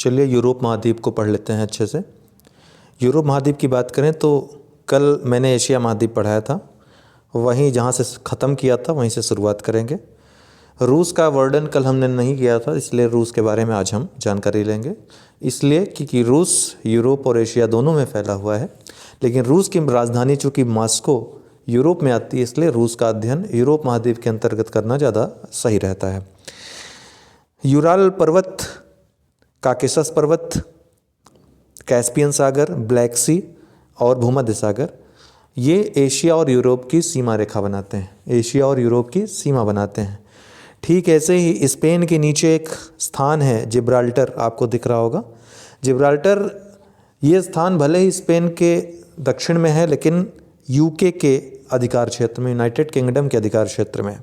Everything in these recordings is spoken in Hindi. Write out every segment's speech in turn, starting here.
चलिए यूरोप महाद्वीप को पढ़ लेते हैं अच्छे से। यूरोप महाद्वीप की बात करें तो कल मैंने एशिया महाद्वीप पढ़ाया था, वहीं जहाँ से ख़त्म किया था वहीं से शुरुआत करेंगे। रूस का वर्णन कल हमने नहीं किया था, इसलिए रूस के बारे में आज हम जानकारी लेंगे। इसलिए क्योंकि रूस यूरोप और एशिया दोनों में फैला हुआ है, लेकिन रूस की राजधानी चूँकि मॉस्को यूरोप में आती है, इसलिए रूस का अध्ययन यूरोप महाद्वीप के अंतर्गत करना ज़्यादा सही रहता है। यूराल पर्वत, काकेशस पर्वत, कैस्पियन सागर, ब्लैक सी और भूमध्य सागर, ये एशिया और यूरोप की सीमा रेखा बनाते हैं। एशिया और यूरोप की सीमा बनाते हैं। ठीक ऐसे ही स्पेन के नीचे एक स्थान है जिब्राल्टर, आपको दिख रहा होगा। जिब्राल्टर ये स्थान भले ही स्पेन के दक्षिण में है, लेकिन यूके के अधिकार क्षेत्र में, यूनाइटेड किंगडम के अधिकार क्षेत्र में।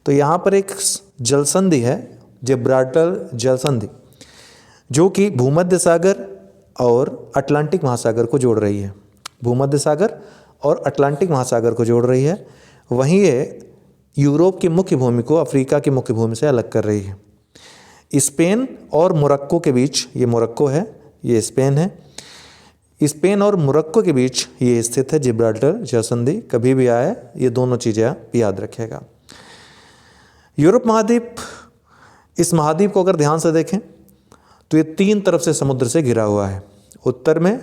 तो यहाँ पर एक जलसंधि है, जिब्राल्टर जलसंधि, जो कि भूमध्य सागर और अटलांटिक महासागर को जोड़ रही है। भूमध्य सागर और अटलांटिक महासागर को जोड़ रही है। वहीं ये यूरोप की मुख्य भूमि को अफ्रीका की मुख्य भूमि से अलग कर रही है। स्पेन और मोरक्को के बीच, ये मोरक्को है, ये स्पेन है, स्पेन और मोरक्को के बीच ये स्थित है जिब्राल्टर जलसंधि। कभी भी आए ये दोनों चीज़ें आप याद रखिएगा। यूरोप महाद्वीप, इस महाद्वीप को अगर ध्यान से देखें तो ये 3 तरफ से समुद्र से घिरा हुआ है। उत्तर में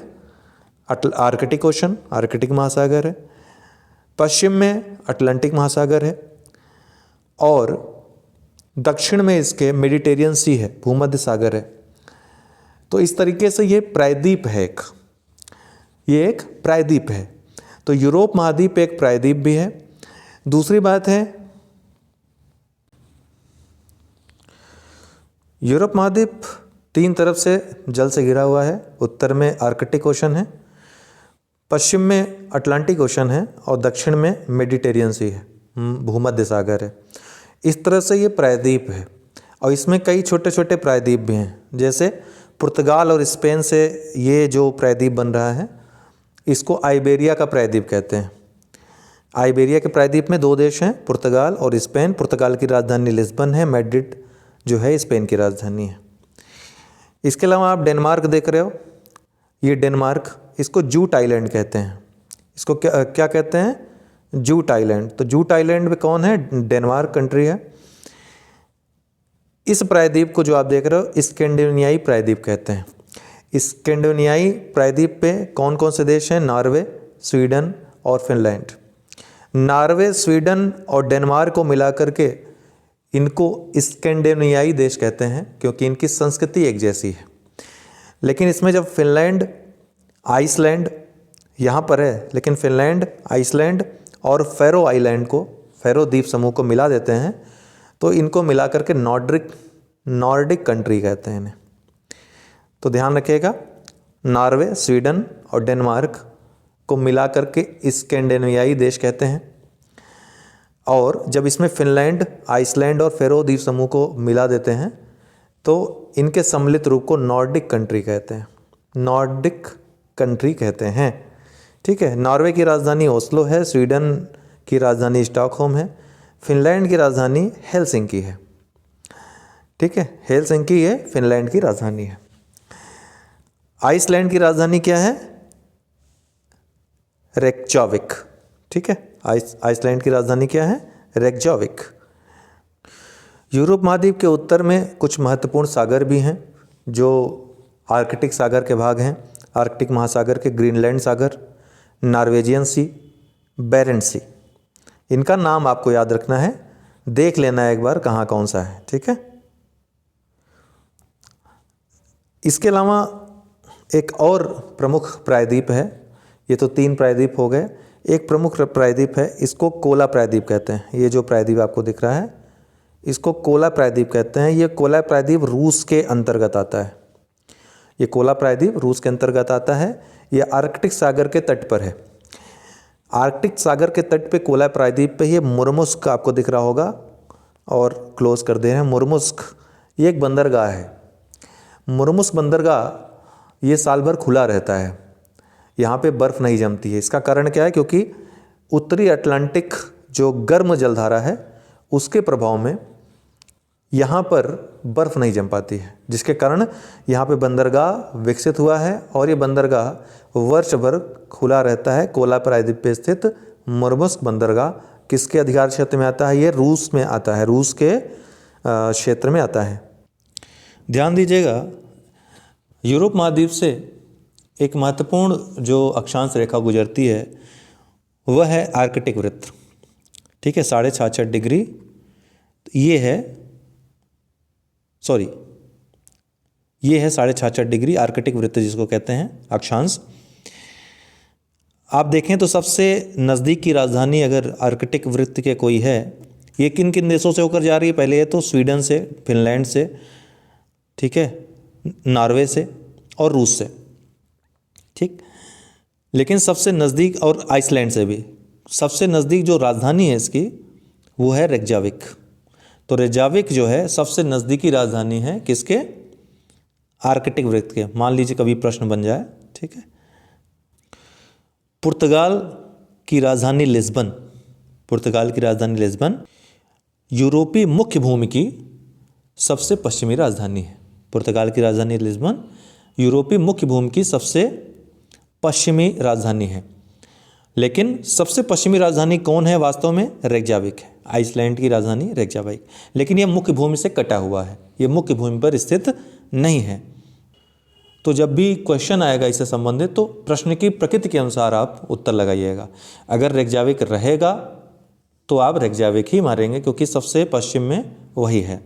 आर्कटिक ओशन, आर्कटिक महासागर है, पश्चिम में अटलांटिक महासागर है और दक्षिण में इसके मेडिटेरियन सी है, भूमध्य सागर है। तो इस तरीके से ये प्रायद्वीप है, ये एक प्रायद्वीप है। तो यूरोप महाद्वीप एक प्रायद्वीप भी है। दूसरी बात है, यूरोप महाद्वीप 3 तरफ से जल से घिरा हुआ है। उत्तर में आर्कटिक ओशन है, पश्चिम में अटलांटिक ओशन है और दक्षिण में मेडिटेरियन सी है, भूमध्य सागर है। इस तरह से ये प्रायद्वीप है और इसमें कई छोटे छोटे प्रायद्वीप भी हैं। जैसे पुर्तगाल और स्पेन से ये जो प्रायद्वीप बन रहा है, इसको आइबेरिया का प्रायद्वीप कहते हैं। आइबेरिया के प्रायद्वीप में 2 देश हैं, पुर्तगाल और स्पेन। पुर्तगाल की राजधानी लिस्बन है, मैड्रिड जो है स्पेन की राजधानी है। इसके अलावा आप डेनमार्क देख रहे हो, ये डेनमार्क, इसको जूट आइलैंड कहते हैं। इसको क्या कहते हैं? Jute island. तो जूट आइलैंड में कौन है? डेनमार्क कंट्री है। इस प्रायद्वीप को जो आप देख रहे हो स्कैंडिनेवियाई प्रायद्वीप कहते हैं। स्कैंडिनेवियाई प्रायद्वीप पे कौन कौन से देश हैं? नॉर्वे, स्वीडन और फिनलैंड। नॉर्वे, स्वीडन और डेनमार्क को मिला करके इनको स्कैंडिनेवियाई देश कहते हैं, क्योंकि इनकी संस्कृति एक जैसी है। लेकिन इसमें जब फिनलैंड, आइसलैंड यहाँ पर है, लेकिन फिनलैंड, आइसलैंड और फैरो आइलैंड को, फैरो द्वीप समूह को मिला देते हैं, तो इनको मिला करके नॉर्डिक कंट्री कहते हैं इन्हें। तो ध्यान रखिएगा, नॉर्वे, स्वीडन और डेनमार्क को मिला करके स्कैंडिनेवियाई देश कहते हैं। और जब इसमें फिनलैंड, आइसलैंड और फैरो द्वीप समूह को मिला देते हैं तो इनके सम्मिलित रूप को नॉर्डिक कंट्री कहते हैं। नॉर्डिक कंट्री कहते हैं, ठीक है। नॉर्वे की राजधानी ओस्लो है, स्वीडन की राजधानी स्टॉकहोम है, फिनलैंड की राजधानी हेलसिंकी है, ठीक है। हेलसिंकी ये फिनलैंड की राजधानी है। आइसलैंड की राजधानी क्या है? रेकजाविक, ठीक है। आइसलैंड की राजधानी क्या है? रेकजाविक। यूरोप महाद्वीप के उत्तर में कुछ महत्वपूर्ण सागर भी हैं जो आर्कटिक सागर के भाग हैं। आर्कटिक महासागर के ग्रीनलैंड सागर, नॉर्वेजियन सी, बेरेंट सी। इनका नाम आपको याद रखना है, देख लेना है एक बार कहाँ कौन सा है, ठीक है। इसके अलावा एक और प्रमुख प्रायद्वीप है। ये तो 3 प्रायद्वीप हो गए। एक प्रमुख प्रायद्वीप है, इसको कोला प्रायद्वीप कहते हैं। ये जो प्रायद्वीप आपको दिख रहा है, इसको कोला प्रायद्वीप कहते हैं। ये कोला प्रायद्वीप रूस के अंतर्गत आता है। ये कोला प्रायद्वीप रूस के अंतर्गत आता है। ये आर्कटिक सागर के तट पर है। आर्कटिक सागर के तट पे कोला प्रायद्वीप पे ये मुर्मुस्क आपको दिख रहा होगा, और क्लोज कर दे रहे हैं। मुर्मुस्क ये एक बंदरगाह है। मुर्मुस्क बंदरगाह ये साल भर खुला रहता है। यहाँ पे बर्फ़ नहीं जमती है। इसका कारण क्या है? क्योंकि उत्तरी अटलांटिक जो गर्म जलधारा है उसके प्रभाव में यहाँ पर बर्फ़ नहीं जम पाती है, जिसके कारण यहाँ पे बंदरगाह विकसित हुआ है और ये बंदरगाह वर्ष भर खुला रहता है। कोला प्रायद्वीप पे स्थित मुर्मस्क बंदरगाह किसके अधिकार क्षेत्र में आता है? ये रूस में आता है, रूस के क्षेत्र में आता है। ध्यान दीजिएगा, यूरोप महाद्वीप से एक महत्वपूर्ण जो अक्षांश रेखा गुजरती है वह है आर्कटिक वृत्त। ठीक है, 66.5 डिग्री ये है 66.5 डिग्री आर्कटिक वृत्त जिसको कहते हैं अक्षांश। आप देखें तो सबसे नज़दीक की राजधानी अगर आर्कटिक वृत्त के कोई है, ये किन किन देशों से होकर जा रही है? पहले है तो स्वीडन से, फिनलैंड से, ठीक है, नॉर्वे से और रूस से। ठीक, लेकिन सबसे नज़दीक, और आइसलैंड से भी, सबसे नज़दीक जो राजधानी है इसकी वो है रेकजाविक। तो रेकजाविक जो है सबसे नज़दीकी राजधानी है किसके? आर्कटिक वृत्त के। मान लीजिए कभी प्रश्न बन जाए। ठीक है, पुर्तगाल की राजधानी लिस्बन, पुर्तगाल की राजधानी लिस्बन यूरोपीय मुख्य भूमि की सबसे पश्चिमी राजधानी है। पुर्तगाल की राजधानी लिस्बन यूरोपीय मुख्य भूमि की सबसे पश्चिमी राजधानी है। लेकिन सबसे पश्चिमी राजधानी कौन है? वास्तव में रेकजाविक है, आइसलैंड की राजधानी रेकजाविक। लेकिन यह मुख्य भूमि से कटा हुआ है, यह मुख्य भूमि पर स्थित नहीं है। तो जब भी क्वेश्चन आएगा इससे संबंधित तो प्रश्न की प्रकृति के अनुसार आप उत्तर लगाइएगा। अगर रेकजाविक रहेगा तो आप रेकजाविक ही मारेंगे, क्योंकि सबसे पश्चिम में वही है।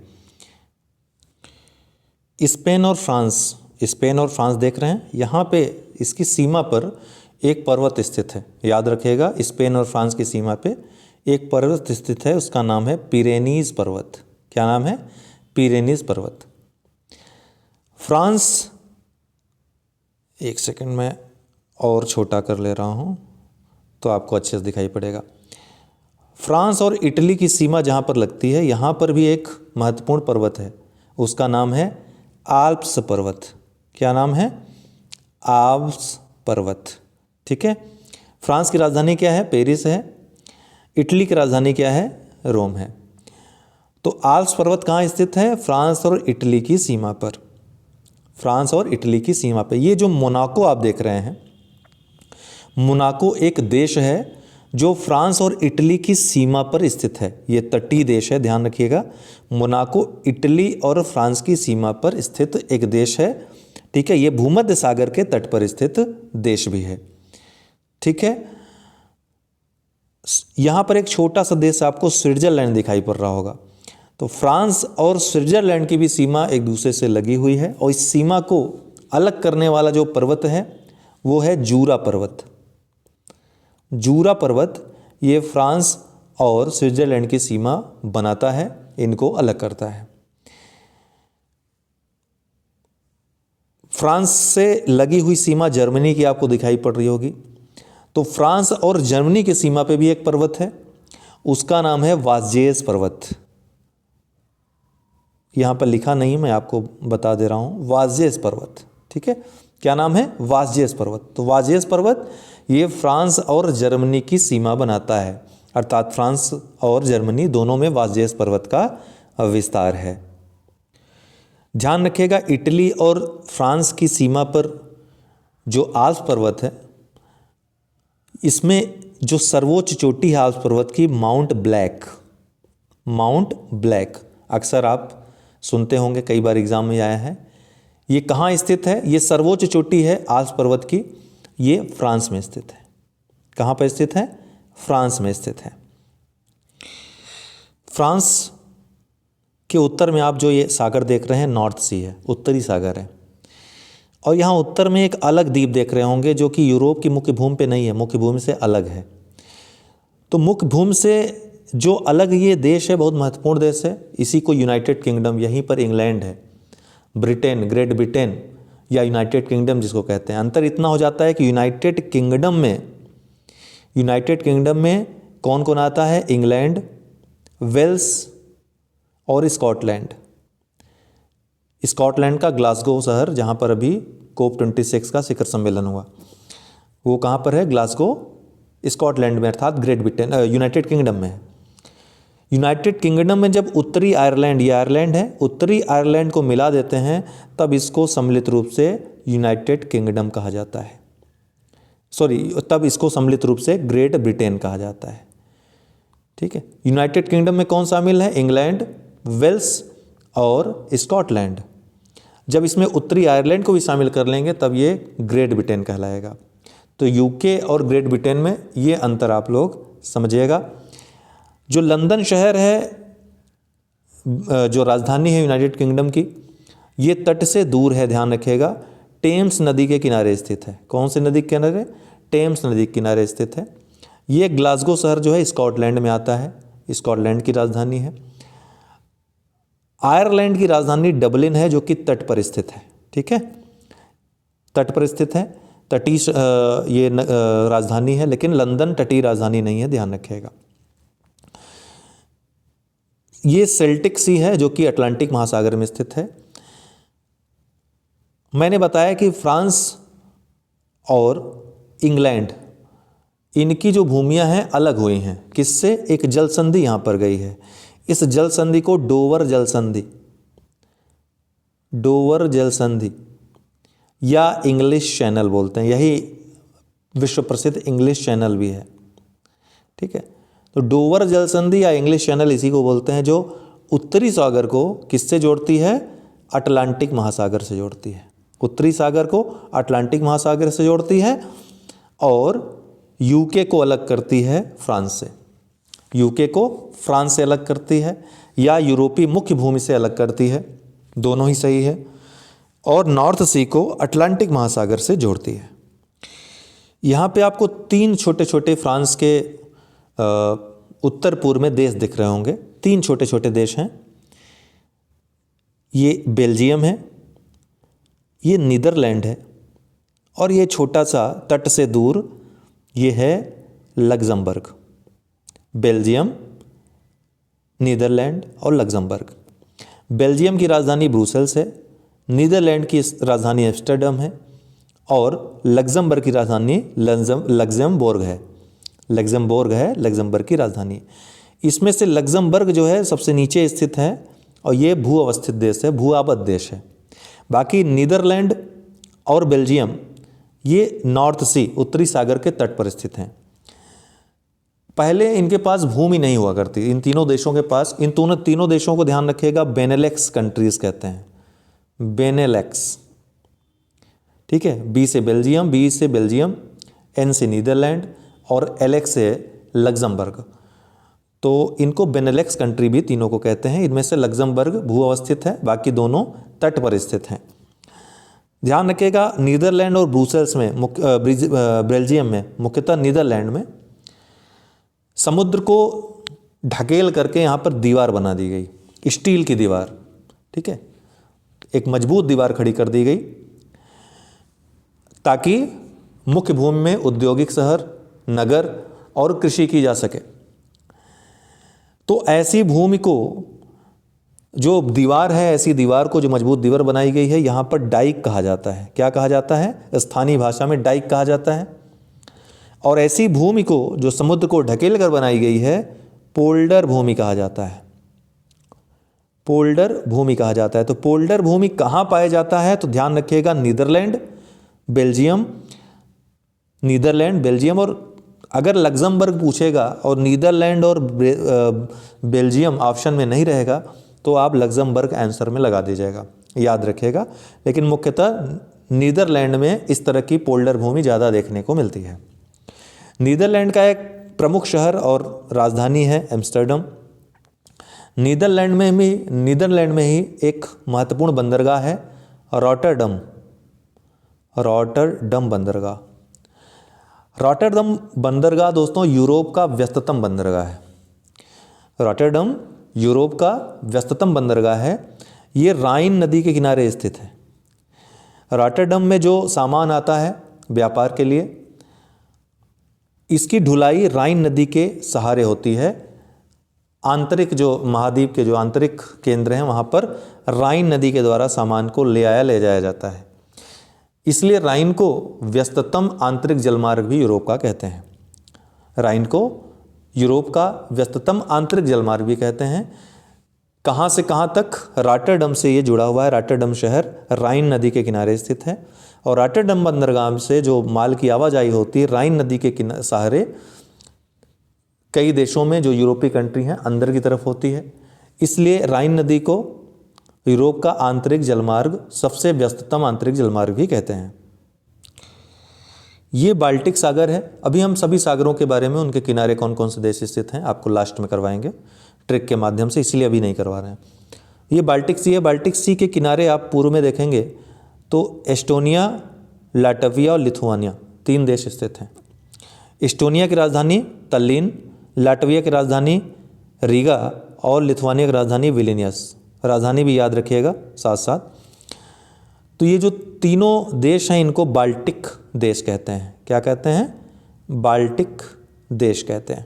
स्पेन और फ्रांस, स्पेन और फ्रांस देख रहे हैं, यहाँ पे इसकी सीमा पर एक पर्वत स्थित है। याद रखिएगा, स्पेन और फ्रांस की सीमा पे एक पर्वत स्थित है, उसका नाम है पिरेनीज पर्वत। क्या नाम है? पिरेनीज पर्वत। फ्रांस, एक सेकंड में और छोटा कर ले रहा हूँ तो आपको अच्छे से दिखाई पड़ेगा। फ्रांस और इटली की सीमा जहाँ पर लगती है, यहाँ पर भी एक महत्वपूर्ण पर्वत है, उसका नाम है आल्प्स पर्वत। क्या नाम है? आल्प्स पर्वत। ठीक है, फ्रांस की राजधानी क्या है? पेरिस है। इटली की राजधानी क्या है? रोम है। तो आल्प्स पर्वत कहाँ स्थित है? फ्रांस और इटली की सीमा पर, फ्रांस और इटली की सीमा पर। ये जो मोनाको आप देख रहे हैं, मोनाको एक देश है जो फ्रांस और इटली की सीमा पर स्थित है। ये तटीय देश है, ध्यान रखिएगा। मोनाको इटली और फ्रांस की सीमा पर स्थित एक देश है। ठीक है, ये भूमध्य सागर के तट पर स्थित देश भी है। ठीक है, यहाँ पर एक छोटा सा देश आपको स्विट्जरलैंड दिखाई पड़ रहा होगा। तो फ्रांस और स्विट्जरलैंड की भी सीमा एक दूसरे से लगी हुई है, और इस सीमा को अलग करने वाला जो पर्वत है वो है जूरा पर्वत। जूरा पर्वत ये फ्रांस और स्विट्जरलैंड की सीमा बनाता है, इनको अलग करता है। फ्रांस से लगी हुई सीमा जर्मनी की आपको दिखाई पड़ रही होगी। तो फ्रांस और जर्मनी की सीमा पे भी एक पर्वत है, उसका नाम है वाज़ेस पर्वत। यहाँ पर लिखा नहीं, मैं आपको बता दे रहा हूँ, वाज़ेस पर्वत। ठीक है, क्या नाम है? वाज़ेस पर्वत। तो वाज़ेस पर्वत ये फ्रांस और जर्मनी की सीमा बनाता है, अर्थात फ्रांस और जर्मनी दोनों में वाज़ेस पर्वत का विस्तार है। ध्यान रखिएगा, इटली और फ्रांस की सीमा पर जो आल्प्स पर्वत है, इसमें जो सर्वोच्च चोटी है आल्प्स पर्वत की, माउंट ब्लैक, माउंट ब्लैक अक्सर आप सुनते होंगे, कई बार एग्जाम में आया है। ये कहाँ स्थित है? ये सर्वोच्च चोटी है आल्प्स पर्वत की, ये फ्रांस में स्थित है। कहाँ पर स्थित है? फ्रांस में स्थित है। फ्रांस के उत्तर में आप जो ये सागर देख रहे हैं, नॉर्थ सी है, उत्तरी सागर है। और यहाँ उत्तर में एक अलग द्वीप देख रहे होंगे जो कि यूरोप की मुख्य भूमि पे नहीं है, मुख्य भूमि से अलग है। तो मुख्य भूमि से जो अलग ये देश है, बहुत महत्वपूर्ण देश है, इसी को यूनाइटेड किंगडम, यहीं पर इंग्लैंड है, ब्रिटेन, ग्रेट ब्रिटेन या यूनाइटेड किंगडम जिसको कहते हैं। अंतर इतना हो जाता है कि यूनाइटेड किंगडम में कौन कौन आता है? इंग्लैंड, वेल्स और स्कॉटलैंड। स्कॉटलैंड का ग्लासगो शहर, जहाँ पर अभी COP26 का शिखर सम्मेलन हुआ, वो कहाँ पर है? ग्लासगो, स्कॉटलैंड में, अर्थात ग्रेट ब्रिटेन, यूनाइटेड किंगडम में है। यूनाइटेड किंगडम में जब उत्तरी आयरलैंड, ये आयरलैंड है, उत्तरी आयरलैंड को मिला देते हैं तब इसको सम्मिलित रूप से यूनाइटेड किंगडम कहा जाता है। तब इसको सम्मिलित रूप से ग्रेट ब्रिटेन कहा जाता है। ठीक है। यूनाइटेड किंगडम में कौन शामिल है? इंग्लैंड, वेल्स और स्कॉटलैंड। जब इसमें उत्तरी आयरलैंड को भी शामिल कर लेंगे तब ये ग्रेट ब्रिटेन कहलाएगा। तो यूके और ग्रेट ब्रिटेन में ये अंतर आप लोग समझिएगा। जो लंदन शहर है, जो राजधानी है यूनाइटेड किंगडम की, ये तट से दूर है, ध्यान रखिएगा। टेम्स नदी के किनारे स्थित है। कौन से नदी के किनारे? टेम्स नदी के किनारे स्थित है। ये ग्लासगो शहर जो है स्कॉटलैंड में आता है, स्कॉटलैंड की राजधानी है। आयरलैंड की राजधानी डबलिन है, जो कि तट पर स्थित है। ठीक है, तट पर स्थित है, तटीय ये राजधानी है, लेकिन लंदन तटीय राजधानी नहीं है, ध्यान रखिएगा। ये सेल्टिक सी है जो कि अटलांटिक महासागर में स्थित है। मैंने बताया कि फ्रांस और इंग्लैंड, इनकी जो भूमियां हैं अलग हुई हैं। किससे? एक जल संधि यहां पर गई है। इस जल संधि को डोवर जल संधि, डोवर जल संधि या इंग्लिश चैनल बोलते हैं। यही विश्व प्रसिद्ध इंग्लिश चैनल भी है। ठीक है, तो डोवर जल संधि या इंग्लिश चैनल इसी को बोलते हैं, जो उत्तरी सागर को किससे जोड़ती है? अटलांटिक महासागर से जोड़ती है। उत्तरी सागर को अटलांटिक महासागर से जोड़ती है और यूके को अलग करती है फ्रांस से। यूके को फ्रांस से अलग करती है या यूरोपीय मुख्य भूमि से अलग करती है, दोनों ही सही है। और नॉर्थ सी को अटलांटिक महासागर से जोड़ती है। यहाँ पे आपको 3 छोटे छोटे फ्रांस के उत्तर पूर्व में देश दिख रहे होंगे। 3 छोटे छोटे देश हैं। ये बेल्जियम है, ये नीदरलैंड है और ये छोटा सा तट से दूर ये है लग्जमबर्ग। बेल्जियम, नीदरलैंड और लग्जमबर्ग। बेल्जियम की राजधानी ब्रुसेल्स है, नीदरलैंड की राजधानी एम्स्टर्डम है और लग्जमबर्ग की राजधानी लग्जमबर्ग है। लग्जमबर्ग की राजधानी। इसमें से लग्जमबर्ग जो है सबसे नीचे स्थित है और ये भू अवस्थित देश है, भू आबद्ध देश है। बाकी नीदरलैंड और बेल्जियम ये नॉर्थ सी, उत्तरी सागर के तट पर स्थित हैं। पहले इनके पास भूमि नहीं हुआ करती, इन तीनों देशों के पास। इन तीनों देशों को ध्यान रखिएगा, बेनेलेक्स कंट्रीज कहते हैं, बेनेलेक्स। ठीक है, बी से बेल्जियम, एन से नीदरलैंड और एलेक्स से लग्जमबर्ग। तो इनको बेनेलेक्स कंट्री भी तीनों को कहते हैं। इनमें से लग्जमबर्ग भू अवस्थित है, बाकी दोनों तट पर स्थित हैं। ध्यान रखिएगा, नीदरलैंड और ब्रुसेल्स में, बेल्जियम में, मुख्यतः नीदरलैंड में समुद्र को ढकेल करके यहाँ पर दीवार बना दी गई, स्टील की दीवार। ठीक है, एक मजबूत दीवार खड़ी कर दी गई ताकि मुख्य भूमि में औद्योगिक शहर, नगर और कृषि की जा सके। तो ऐसी भूमि को, जो दीवार है, ऐसी दीवार को, जो मजबूत दीवार बनाई गई है, यहाँ पर डाइक कहा जाता है। क्या कहा जाता है? स्थानीय भाषा में डाइक कहा जाता है। और ऐसी भूमि को, जो समुद्र को ढकेल कर बनाई गई है, पोल्डर भूमि कहा जाता है। पोल्डर भूमि कहा जाता है। तो पोल्डर भूमि कहाँ पाया जाता है? तो ध्यान रखिएगा, नीदरलैंड, बेल्जियम और अगर लग्जमबर्ग पूछेगा और नीदरलैंड और बेल्जियम ऑप्शन में नहीं रहेगा तो आप लग्जमबर्ग आंसर में लगा दीजिएगा, याद रखिएगा। लेकिन मुख्यतः नीदरलैंड में इस तरह की पोल्डर भूमि ज़्यादा देखने को मिलती है। नीदरलैंड का एक प्रमुख शहर और राजधानी है एम्स्टर्डम। नीदरलैंड में ही एक महत्वपूर्ण बंदरगाह है रॉटरडम बंदरगाह। रॉटरडम बंदरगाह दोस्तों यूरोप का व्यस्ततम बंदरगाह है। रॉटरडम यूरोप का व्यस्ततम बंदरगाह है। ये राइन नदी के किनारे स्थित है। रॉटरडम में जो सामान आता है व्यापार के लिए, इसकी ढुलाई राइन नदी के सहारे होती है। आंतरिक, जो महाद्वीप के जो आंतरिक केंद्र हैं, वहाँ पर राइन नदी के द्वारा सामान को ले जाया जाता है। इसलिए राइन को व्यस्ततम आंतरिक जलमार्ग भी यूरोप का कहते हैं। राइन को यूरोप का व्यस्ततम आंतरिक जलमार्ग भी कहते हैं। कहाँ से कहाँ तक? रॉटरडम से ये जुड़ा हुआ है। रॉटरडम शहर राइन नदी के किनारे स्थित है और रॉटरडम बंदरगाह से जो माल की आवाजाही होती है राइन नदी के सहारे कई देशों में जो यूरोपीय कंट्री हैं अंदर की तरफ होती है। इसलिए राइन नदी को यूरोप का आंतरिक जलमार्ग, सबसे व्यस्ततम आंतरिक जलमार्ग भी कहते हैं। ये बाल्टिक सागर है। अभी हम सभी सागरों के बारे में, उनके किनारे कौन कौन से देश स्थित हैं, आपको लास्ट में करवाएंगे ट्रिक के माध्यम से, इसलिए अभी नहीं करवा रहे हैं। ये बाल्टिक सी है। बाल्टिक सी के किनारे आप पूर्व में देखेंगे तो एस्टोनिया, लाटविया और लिथुआनिया 3 देश स्थित हैं। एस्टोनिया की राजधानी तल्लीन, लाटविया की राजधानी रीगा और लिथुआनिया की राजधानी विलिनियस। राजधानी भी याद रखिएगा साथ साथ। तो ये जो तीनों देश हैं इनको बाल्टिक देश कहते हैं। क्या कहते हैं? बाल्टिक देश कहते हैं।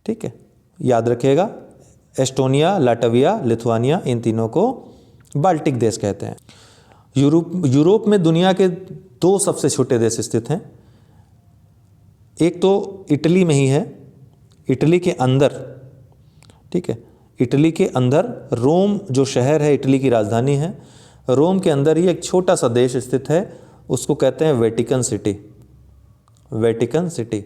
ठीक है, याद रखिएगा। एस्टोनिया, लाटविया, लिथुआनिया, इन तीनों को बाल्टिक देश कहते हैं। यूरोप में दुनिया के 2 सबसे छोटे देश स्थित हैं। एक तो इटली में ही है, इटली के अंदर, ठीक है, इटली के अंदर रोम जो शहर है, इटली की राजधानी है, रोम के अंदर ही एक छोटा सा देश स्थित है, उसको कहते हैं वेटिकन सिटी। Vatican city.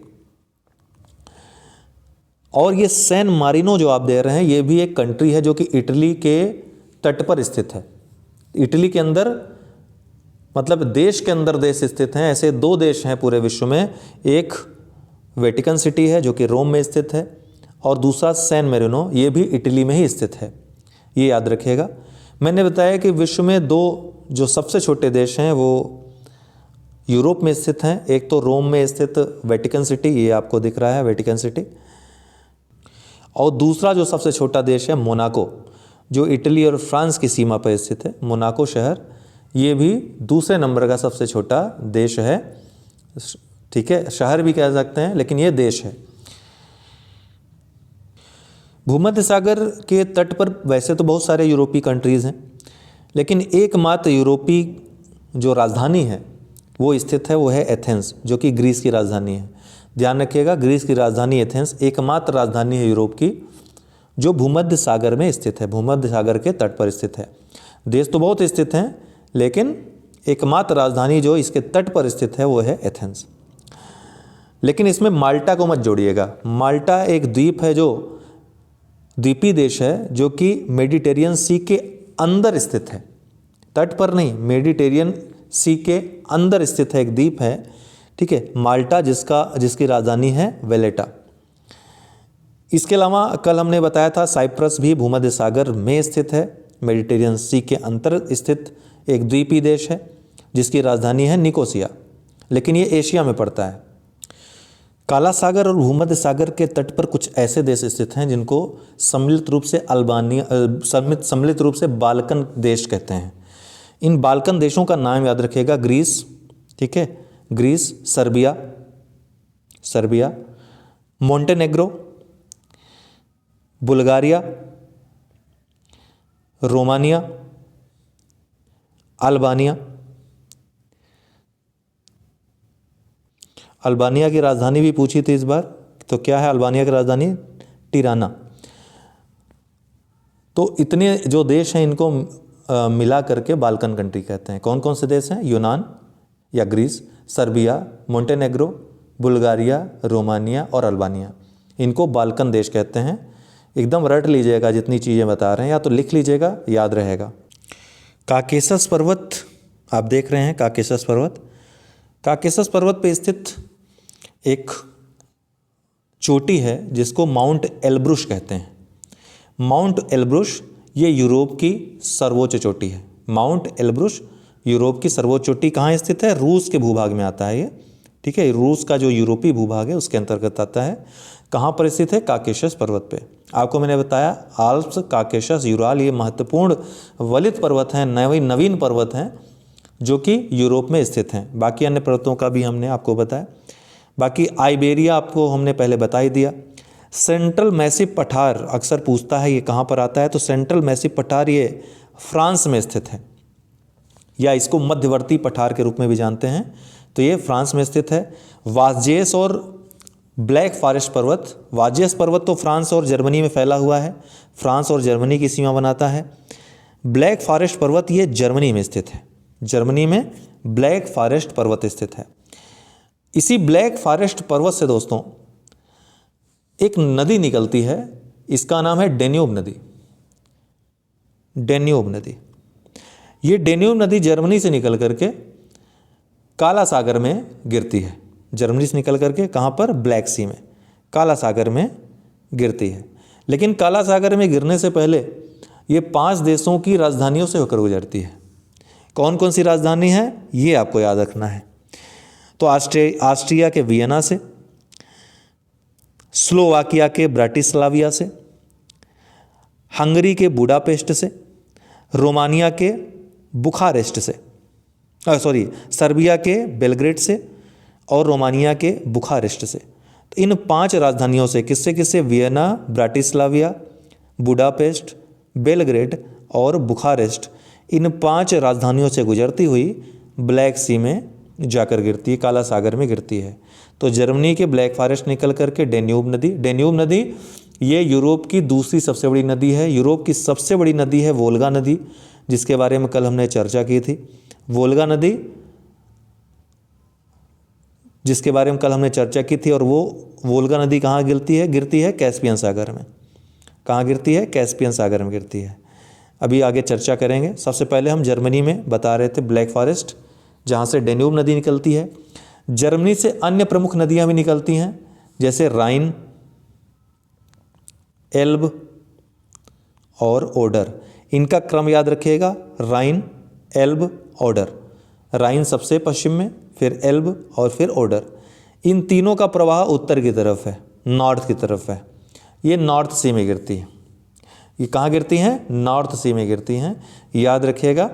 और ये सैन मारिनो जो आप दे रहे हैं, ये भी एक कंट्री है जो कि इटली के तट पर स्थित है। इटली के अंदर, मतलब देश के अंदर देश स्थित हैं। ऐसे 2 देश हैं पूरे विश्व में, एक वेटिकन सिटी है जो कि रोम में स्थित है और दूसरा सैन मेरिनो, ये भी इटली में ही स्थित है। ये याद रखिएगा। मैंने बताया कि विश्व में 2 जो सबसे छोटे देश हैं वो यूरोप में स्थित हैं। एक तो रोम में स्थित वेटिकन सिटी, ये आपको दिख रहा है वेटिकन सिटी, और दूसरा जो सबसे छोटा देश है मोनाको, जो इटली और फ्रांस की सीमा पर स्थित है। मोनाको शहर, ये भी दूसरे नंबर का सबसे छोटा देश है। ठीक है, शहर भी कह सकते हैं लेकिन ये देश है। भूमध्य सागर के तट पर वैसे तो बहुत सारे यूरोपीय कंट्रीज़ हैं, लेकिन एकमात्र यूरोपीय जो राजधानी है वो स्थित है, वो है एथेंस, जो कि ग्रीस की राजधानी है। ध्यान रखिएगा, ग्रीस की राजधानी एथेंस एकमात्र राजधानी है यूरोप की जो भूमध्य सागर में स्थित है, भूमध्य सागर के तट पर स्थित है। देश तो बहुत स्थित हैं, लेकिन एकमात्र राजधानी जो इसके तट पर स्थित है वो है एथेंस। लेकिन इसमें माल्टा को मत जोड़िएगा। माल्टा एक द्वीप है, जो द्वीपीय देश है, जो कि मेडिटेरियन सी के अंदर स्थित है, तट पर नहीं, मेडिटेरियन सी के अंदर स्थित है, एक द्वीप है। ठीक है, माल्टा, जिसकी राजधानी है वेलेटा। इसके अलावा कल हमने बताया था साइप्रस भी भूमध्य सागर में स्थित है, मेडिटेरियन सी के अंतर स्थित एक द्वीपीय देश है जिसकी राजधानी है निकोसिया, लेकिन ये एशिया में पड़ता है। काला सागर और भूमध्य सागर के तट पर कुछ ऐसे देश स्थित हैं जिनको सम्मिलित रूप से सम्मिलित रूप से बाल्कन देश कहते हैं। इन बाल्कन देशों का नाम याद रखिएगा, ग्रीस, ठीक है, Greece, Serbia, Montenegro, Bulgaria, Romania, Albania की राजधानी भी पूछी थी इस बार, तो क्या है अल्बानिया की राजधानी? टिराना। तो इतने जो देश हैं इनको मिला करके बाल्कन कंट्री कहते हैं। कौन कौन से देश हैं? यूनान या Greece, Serbia, Montenegro, Bulgaria, Romania और अल्बानिया, इनको बाल्कन देश कहते हैं। एकदम रट लीजिएगा जितनी चीज़ें बता रहे हैं, या तो लिख लीजिएगा, याद रहेगा। काकेशस पर्वत आप देख रहे हैं, काकेशस पर्वत। काकेशस पर्वत पे स्थित एक चोटी है जिसको माउंट एल्ब्रुस कहते हैं। माउंट एल्ब्रुस ये यूरोप की सर्वोच्च चोटी है। माउंट एल्ब्रुस यूरोप की सर्वोच्च चोटी कहाँ स्थित है? रूस के भूभाग में आता है ये, ठीक है, रूस का जो यूरोपीय भूभाग है उसके अंतर्गत आता है। कहाँ पर स्थित है? काकेशस पर्वत पे। आपको मैंने बताया आल्प्स, काकेशस, यूराल, ये महत्वपूर्ण वलित पर्वत हैं, नवीन पर्वत हैं जो कि यूरोप में स्थित हैं। बाकी अन्य पर्वतों का भी हमने आपको बताया। बाकी आइबेरिया आपको हमने पहले बता ही दिया। सेंट्रल मैसिव पठार अक्सर पूछता है ये कहाँ पर आता है, तो सेंट्रल मैसिव पठार ये फ्रांस में स्थित है, या इसको मध्यवर्ती पठार के रूप में भी जानते हैं, तो ये फ्रांस में स्थित है। वासजेस और ब्लैक फॉरेस्ट पर्वत, वाजियस पर्वत तो फ्रांस और जर्मनी में फैला हुआ है, फ्रांस और जर्मनी की सीमा बनाता है। ब्लैक फॉरेस्ट पर्वत ये जर्मनी में स्थित है, जर्मनी में ब्लैक फॉरेस्ट पर्वत स्थित है। इसी ब्लैक फॉरेस्ट पर्वत से दोस्तों एक नदी निकलती है, इसका नाम है डेन्यूब नदी। डेन्यूब नदी, ये डेन्यूब नदी जर्मनी से निकल करके काला सागर में गिरती है। जर्मनी से निकल करके कहाँ पर? ब्लैक सी में, काला सागर में गिरती है। लेकिन काला सागर में गिरने से पहले ये 5 देशों की राजधानियों से होकर गुजरती है। कौन कौन सी राजधानी है ये आपको याद रखना है। तो ऑस्ट्रिया के वियना से, स्लोवाकिया के ब्राटिस्लाविया से, हंगरी के बुडापेस्ट से, रोमानिया के बुखारेस्ट से, सर्बिया के बेलग्रेड से और रोमानिया के बुखारेस्ट से। तो इन 5 राजधानियों से किससे किससे? वियना, ब्राटिस्लाविया, बुडापेस्ट, बेलग्रेड और बुखारेस्ट, इन 5 राजधानियों से गुजरती हुई ब्लैक सी में जाकर गिरती है, काला सागर में गिरती है। तो जर्मनी के ब्लैक फॉरेस्ट निकल करके डेन्यूब नदी, डेन्यूब नदी ये यूरोप की दूसरी सबसे बड़ी नदी है। यूरोप की सबसे बड़ी नदी है वोल्गा नदी, जिसके बारे में कल हमने चर्चा की थी। वोल्गा नदी जिसके बारे में कल हमने चर्चा की थी, और वो वोल्गा नदी कहाँ गिरती है? गिरती है कैस्पियन सागर में। कहाँ गिरती है? कैस्पियन सागर में गिरती है। अभी आगे चर्चा करेंगे। सबसे पहले हम जर्मनी में बता रहे थे ब्लैक फॉरेस्ट, जहाँ से डेन्यूब नदी निकलती है। जर्मनी से अन्य प्रमुख नदियाँ भी निकलती हैं, जैसे राइन, एल्ब और ओडर। इनका क्रम याद रखिएगा, राइन, एल्ब, ओडर। राइन सबसे पश्चिम में, फिर एल्ब और फिर ओडर। इन तीनों का प्रवाह उत्तर की तरफ है, नॉर्थ की तरफ है। ये नॉर्थ सी में गिरती है। ये कहाँ गिरती हैं? नॉर्थ सी में गिरती हैं, याद रखिएगा।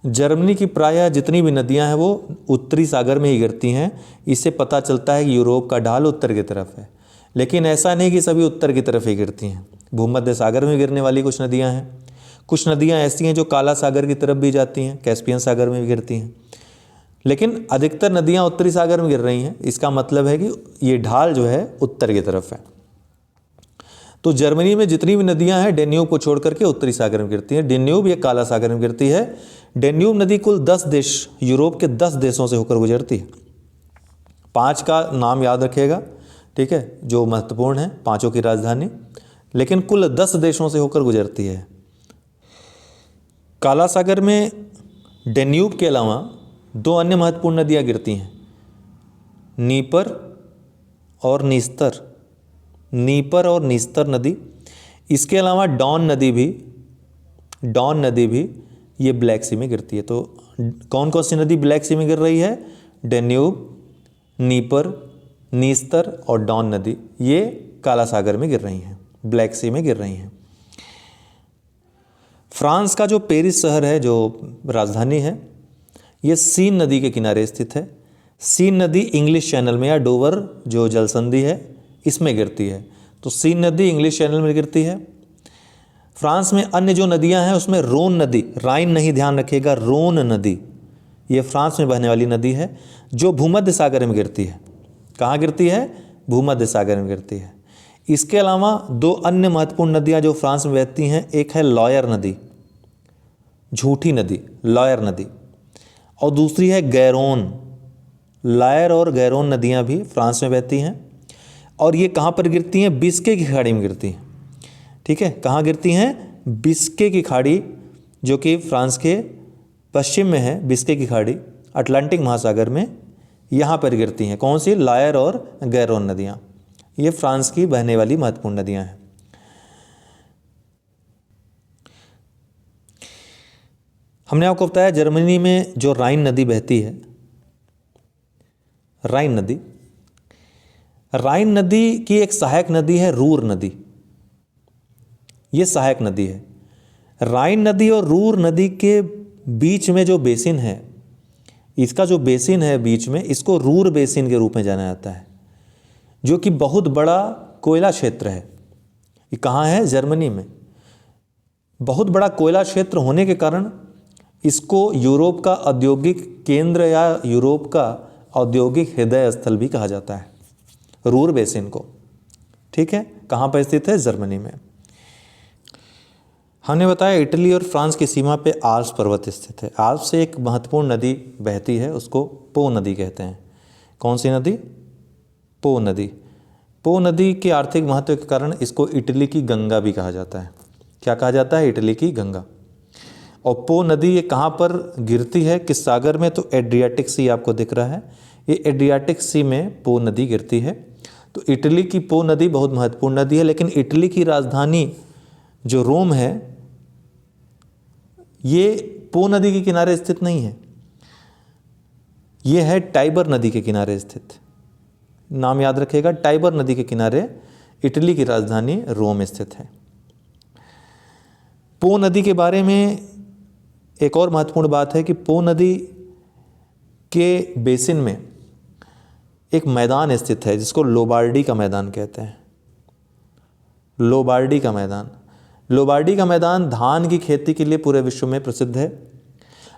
जर्मनी की प्रायः जितनी भी नदियां हैं वो उत्तरी सागर में ही गिरती हैं। इससे पता चलता है कि यूरोप का ढाल उत्तर की तरफ है। लेकिन ऐसा नहीं कि सभी उत्तर की तरफ ही गिरती हैं। भूमध्य सागर में गिरने वाली कुछ नदियां हैं। कुछ नदियां ऐसी हैं जो काला सागर की तरफ भी जाती हैं, कैस्पियन सागर में भी गिरती हैं। लेकिन अधिकतर नदियां उत्तरी सागर में गिर रही हैं। इसका मतलब है कि ये ढाल जो है उत्तर की तरफ है। तो जर्मनी में जितनी भी नदियां हैं डेन्यूब को छोड़ करके उत्तरी सागर में गिरती हैं। डेन्यूब ये काला सागर में गिरती है। डेन्यूब नदी कुल 10 देश, यूरोप के 10 देशों से होकर गुजरती है। 5 का नाम याद रखिएगा, ठीक है, जो महत्वपूर्ण है, 5 की राजधानी, लेकिन कुल 10 देशों से होकर गुजरती है। काला सागर में डेन्यूब के अलावा 2 अन्य महत्वपूर्ण नदियाँ गिरती हैं, नीपर और नीस्तर। नीपर और नीस्तर नदी। इसके अलावा डॉन नदी भी ये ब्लैक सी में गिरती है। तो कौन कौन सी नदी ब्लैक सी में गिर रही है? डेन्यूब, नीपर, नीस्तर और डॉन नदी, ये काला सागर में गिर रही हैं, ब्लैक सी में गिर रही हैं। फ्रांस का जो पेरिस शहर है, जो राजधानी है, ये सीन नदी के किनारे स्थित है। सीन नदी इंग्लिश चैनल में या डोवर जो जलसंधि है इसमें गिरती है। तो सीन नदी इंग्लिश चैनल में गिरती है। फ्रांस में अन्य जो नदियां हैं उसमें रोन नदी, राइन नहीं, ध्यान रखिएगा, रोन नदी ये फ्रांस में बहने वाली नदी है जो भूमध्य सागर में गिरती है। कहाँ गिरती है? भूमध्य सागर में गिरती है। इसके अलावा 2 अन्य महत्वपूर्ण नदियां जो फ्रांस में बहती हैं, एक है लॉयर नदी, झूठी नदी, लॉयर नदी, और दूसरी है गैरोन। लायर और गैरोन नदियां भी फ्रांस में बहती हैं और ये कहाँ पर गिरती हैं? बिस्के की खाड़ी में गिरती हैं। ठीक है, कहाँ गिरती हैं? बिस्के की खाड़ी, जो कि फ्रांस के पश्चिम में है। बिस्के की खाड़ी अटलांटिक महासागर में, यहाँ पर गिरती हैं। कौन सी? लायर और गैरोन नदियाँ। ये फ्रांस की बहने वाली महत्वपूर्ण नदियाँ हैं। हमने आपको बताया जर्मनी में जो राइन नदी बहती है, राइन नदी की एक सहायक नदी है रूर नदी। ये सहायक नदी है। राइन नदी और रूर नदी के बीच में जो बेसिन है, इसका जो बेसिन है बीच में, इसको रूर बेसिन के रूप में जाना जाता है, जो कि बहुत बड़ा कोयला क्षेत्र है। ये कहाँ है? जर्मनी में। बहुत बड़ा कोयला क्षेत्र होने के कारण इसको यूरोप का औद्योगिक केंद्र या यूरोप का औद्योगिक हृदय स्थल भी कहा जाता है रूर बेसिन को। ठीक है, कहाँ पर स्थित है? जर्मनी में। हमने बताया इटली और फ्रांस की सीमा पे आल्प्स पर्वत स्थित है। आल्प्स से एक महत्वपूर्ण नदी बहती है, उसको पो नदी कहते हैं। कौन सी नदी? पो नदी। पो नदी के आर्थिक महत्व के कारण इसको इटली की गंगा भी कहा जाता है। क्या कहा जाता है? इटली की गंगा। और पो नदी ये कहाँ पर गिरती है, किस सागर में? तो एड्रियाटिक सी आपको दिख रहा है, ये एड्रियाटिक सी में पो नदी गिरती है। तो इटली की पो नदी बहुत महत्वपूर्ण नदी है, लेकिन इटली की राजधानी जो रोम है ये पो नदी के किनारे स्थित नहीं है, ये है टाइबर नदी के किनारे स्थित। नाम याद रखिएगा, टाइबर नदी के किनारे इटली की राजधानी रोम स्थित है। पो नदी के बारे में एक और महत्वपूर्ण बात है कि पो नदी के बेसिन में एक मैदान स्थित है जिसको लोबार्डी का मैदान कहते हैं। लोबार्डी का मैदान। लोबार्डी का मैदान धान की खेती के लिए पूरे विश्व में प्रसिद्ध है।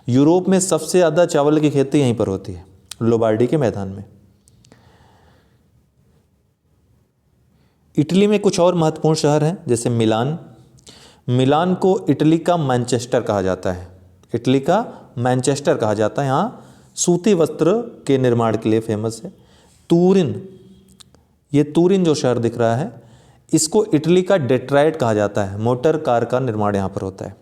यूरोप में सबसे ज़्यादा चावल की खेती यहीं पर होती है, लोबार्डी के मैदान में। इटली में कुछ और महत्वपूर्ण शहर हैं, जैसे मिलान। मिलान को इटली का मैनचेस्टर कहा जाता है। इटली का मैनचेस्टर कहा जाता है, यहाँ सूती वस्त्र के निर्माण के लिए फेमस है। तुरिन, ये तुरिन जो शहर दिख रहा है, इसको इटली का डेट्राइट कहा जाता है। मोटर कार का निर्माण यहाँ पर होता है।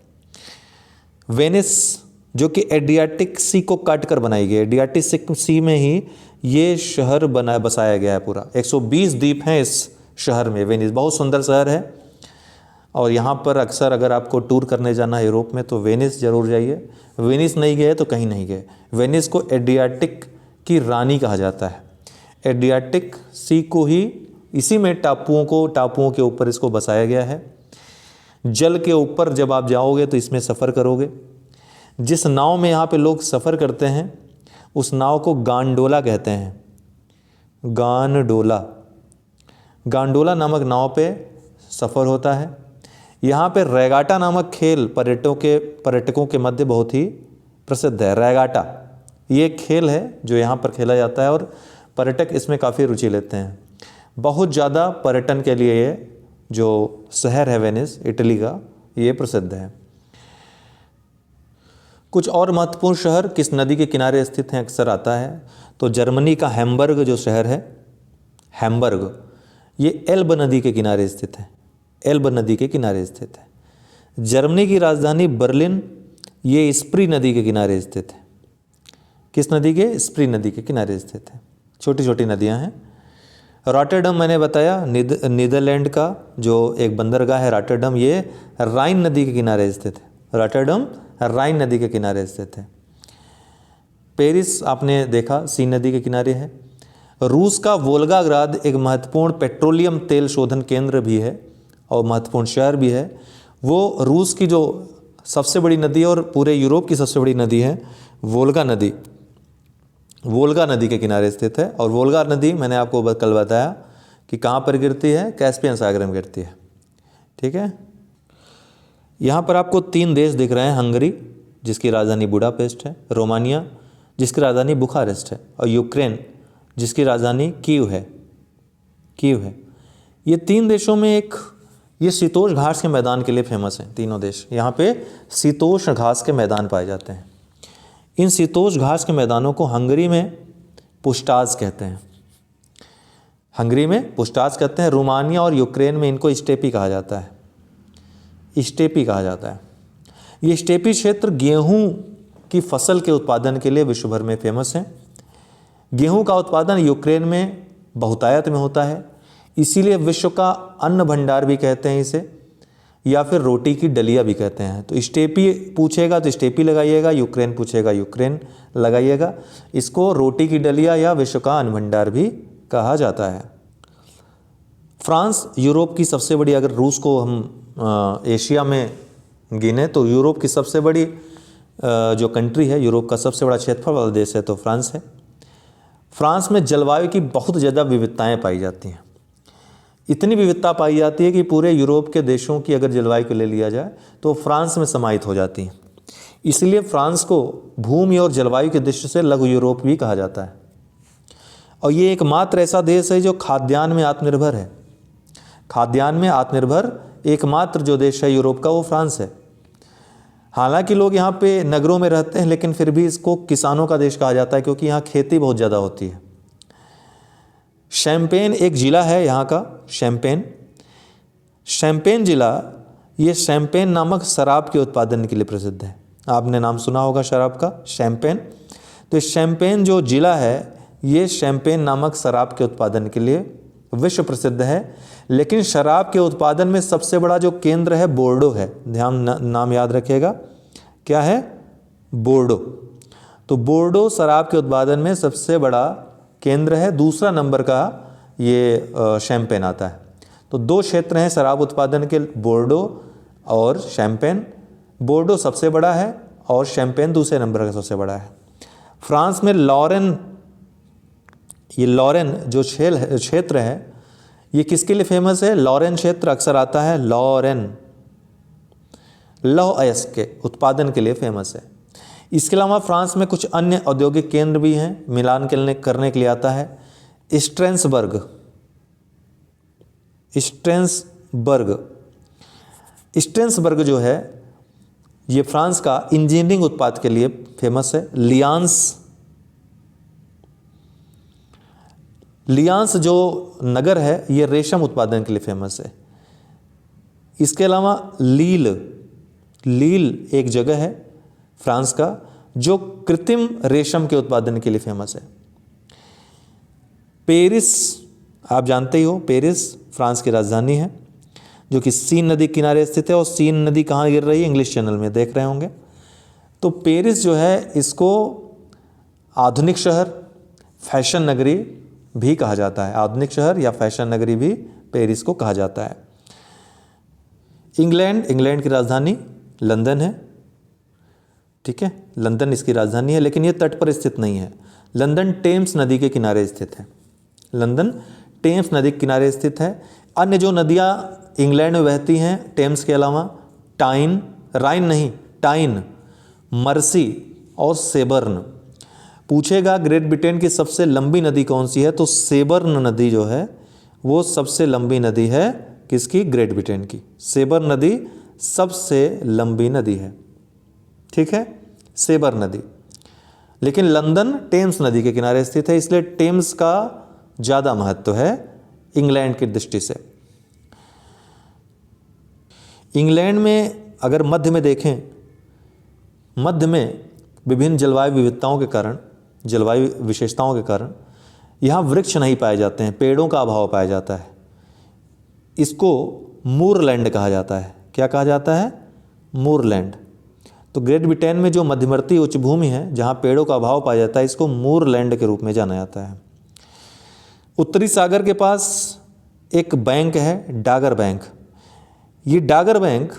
वेनिस, जो कि एड्रियाटिक सी को काट कर बनाई गई है, एड्रियाटिक सी में ही ये शहर बसाया गया है पूरा। 120 द्वीप हैं इस शहर में। वेनिस बहुत सुंदर शहर है, और यहाँ पर अक्सर अगर आपको टूर करने जाना है यूरोप में तो वेनिस जरूर जाइए। वेनिस नहीं गए तो कहीं नहीं गए। वेनिस को एड्रियाटिक की रानी कहा जाता है। एड्रियाटिक सी को ही, इसी में टापुओं के ऊपर इसको बसाया गया है। जल के ऊपर जब आप जाओगे तो इसमें सफ़र करोगे। जिस नाव में यहाँ पे लोग सफ़र करते हैं उस नाव को गांडोला कहते हैं। गांडोला, गांडोला नामक नाव पे सफ़र होता है। यहाँ पे रेगाटा नामक खेल पर्यटकों के मध्य बहुत ही प्रसिद्ध है। रेगाटा ये खेल है जो यहाँ पर खेला जाता है और पर्यटक इसमें काफ़ी रुचि लेते हैं। बहुत ज़्यादा पर्यटन के लिए ये जो शहर है वेनिस इटली का, ये प्रसिद्ध है। कुछ और महत्वपूर्ण शहर किस नदी के किनारे स्थित हैं अक्सर आता है, तो जर्मनी का हैम्बर्ग जो शहर है, हैम्बर्ग, ये एल्ब नदी के किनारे स्थित है। एल्ब नदी के किनारे स्थित है। जर्मनी की राजधानी बर्लिन, ये स्प्री नदी के किनारे स्थित है। किस नदी के? स्प्री नदी के किनारे स्थित है। छोटी छोटी नदियां हैं। रॉटरडम मैंने बताया, नीदरलैंड का जो एक बंदरगाह है रॉटरडम, ये राइन नदी के किनारे स्थित है। रॉटरडम राइन नदी के किनारे स्थित है। पेरिस आपने देखा सी नदी के किनारे है। रूस का वोल्गाग्राद एक महत्वपूर्ण पेट्रोलियम तेल शोधन केंद्र भी है और महत्वपूर्ण शहर भी है। वो रूस की जो सबसे बड़ी नदी है और पूरे यूरोप की सबसे बड़ी नदी है वोल्गा नदी, वोल्गा नदी के किनारे स्थित है। और वोल्गा नदी मैंने आपको कल बताया कि कहाँ पर गिरती है? कैस्पियन सागर में गिरती है। ठीक है, यहाँ पर आपको 3 देश दिख रहे हैं। हंगरी जिसकी राजधानी बुडापेस्ट है, रोमानिया जिसकी राजधानी बुखारेस्ट है, और यूक्रेन जिसकी राजधानी कीव है। ये 3 देशों में ये शीतोष्ण घास के मैदान के लिए फेमस हैं। तीनों देश यहाँ पे शीतोष्ण घास के मैदान पाए जाते हैं। इन शीतोष्ण घास के मैदानों को हंगरी में पुस्टाज कहते हैं। हंगरी में पुस्टाज कहते हैं। रोमानिया और यूक्रेन में इनको स्टेपी कहा जाता है। स्टेपी कहा जाता है। ये स्टेपी क्षेत्र गेहूं की फसल के उत्पादन के लिए विश्व भर में फेमस है। गेहूं का उत्पादन यूक्रेन में बहुतायत में होता है, इसीलिए विश्व का अन्न भंडार भी कहते हैं इसे, या फिर रोटी की डलिया भी कहते हैं। तो स्टेपी पूछेगा तो स्टेपी लगाइएगा, यूक्रेन पूछेगा यूक्रेन लगाइएगा। इसको रोटी की डलिया या विश्व का अन्न भंडार भी कहा जाता है। फ्रांस यूरोप की सबसे बड़ी, अगर रूस को हम एशिया में गिने तो यूरोप की सबसे बड़ी जो कंट्री है, यूरोप का सबसे बड़ा क्षेत्रफल वाला देश है तो फ्रांस है। फ्रांस में जलवायु की बहुत ज़्यादा विविधताएं पाई जाती हैं। इतनी विविधता पाई जाती है कि पूरे यूरोप के देशों की अगर जलवायु को ले लिया जाए तो फ्रांस में समाहित हो जाती हैं। इसलिए फ्रांस को भूमि और जलवायु की दृष्टि से लघु यूरोप भी कहा जाता है। और ये एकमात्र ऐसा देश है जो खाद्यान्न में आत्मनिर्भर है। खाद्यान्न में आत्मनिर्भर एकमात्र जो देश है यूरोप का वो फ्रांस है। हालांकि लोग यहाँ पे नगरों में रहते हैं, लेकिन फिर भी इसको किसानों का देश कहा जाता है, क्योंकि यहाँ खेती बहुत ज़्यादा होती है। शैम्पेन एक ज़िला है यहाँ का, शैम्पेन। शैम्पेन ज़िला ये शैम्पेन नामक शराब के उत्पादन के लिए प्रसिद्ध है। आपने नाम सुना होगा शराब का, शैम्पेन। तो शैम्पेन जो ज़िला है ये शैम्पेन नामक शराब के उत्पादन के लिए विश्व प्रसिद्ध है। लेकिन शराब के उत्पादन में सबसे बड़ा जो केंद्र है बोर्डो है। नाम याद रखिएगा, क्या है? बोर्डो। तो बोर्डो शराब के उत्पादन में सबसे बड़ा केंद्र है। दूसरा नंबर का ये शैम्पेन आता है। तो दो क्षेत्र हैं शराब उत्पादन के, बोर्डो और शैम्पेन। बोर्डो सबसे बड़ा है और शैम्पेन दूसरे नंबर का सबसे बड़ा है। फ्रांस में लॉरेन, ये लॉरेन जो क्षेत्र है ये किसके लिए फेमस है? लॉरेन क्षेत्र अक्सर आता है, लॉरेन, लौह अयस्क के उत्पादन के लिए फेमस है। इसके अलावा फ्रांस में कुछ अन्य औद्योगिक केंद्र भी हैं, मिलान करने के लिए आता है। स्ट्रेसबर्ग, स्ट्रेसबर्ग जो है ये फ्रांस का इंजीनियरिंग उत्पाद के लिए फेमस है। लियांस जो नगर है ये रेशम उत्पादन के लिए फेमस है। इसके अलावा लील एक जगह है फ्रांस का जो कृत्रिम रेशम के उत्पादन के लिए फेमस है। पेरिस, आप जानते ही हो, पेरिस फ्रांस की राजधानी है जो कि सीन नदी किनारे स्थित है। और सीन नदी कहाँ गिर रही है? इंग्लिश चैनल में देख रहे होंगे। तो पेरिस जो है इसको आधुनिक शहर, फैशन नगरी भी कहा जाता है। आधुनिक शहर या फैशन नगरी भी पेरिस को कहा जाता है। इंग्लैंड की राजधानी लंदन है, ठीक है, लंदन इसकी राजधानी है, लेकिन ये तट पर स्थित नहीं है। लंदन टेम्स नदी के किनारे स्थित है। लंदन टेम्स नदी के किनारे स्थित है। अन्य जो नदियाँ इंग्लैंड में बहती हैं टेम्स के अलावा, टाइन, मर्सी और सेबर्न। पूछेगा ग्रेट ब्रिटेन की सबसे लंबी नदी कौन सी है, तो सेबर्न नदी जो है वो सबसे लंबी नदी है। किसकी? ग्रेट ब्रिटेन की। सेबर्न नदी सबसे लंबी नदी है, ठीक है, सेबर्न नदी। लेकिन लंदन टेम्स नदी के किनारे स्थित है, इसलिए टेम्स का ज़्यादा महत्व है इंग्लैंड की दृष्टि से। इंग्लैंड में अगर मध्य में देखें, मध्य में विभिन्न जलवायु विविधताओं के कारण, जलवायु विशेषताओं के कारण यहाँ वृक्ष नहीं पाए जाते हैं, पेड़ों का अभाव पाया जाता है। इसको मूरलैंड कहा जाता है। क्या कहा जाता है? मूरलैंड। तो ग्रेट ब्रिटेन में जो मध्यवर्ती उच्च भूमि है जहाँ पेड़ों का अभाव पाया जाता है, इसको मूरलैंड के रूप में जाना जाता है। उत्तरी सागर के पास एक बैंक है, डागर बैंक। ये डागर बैंक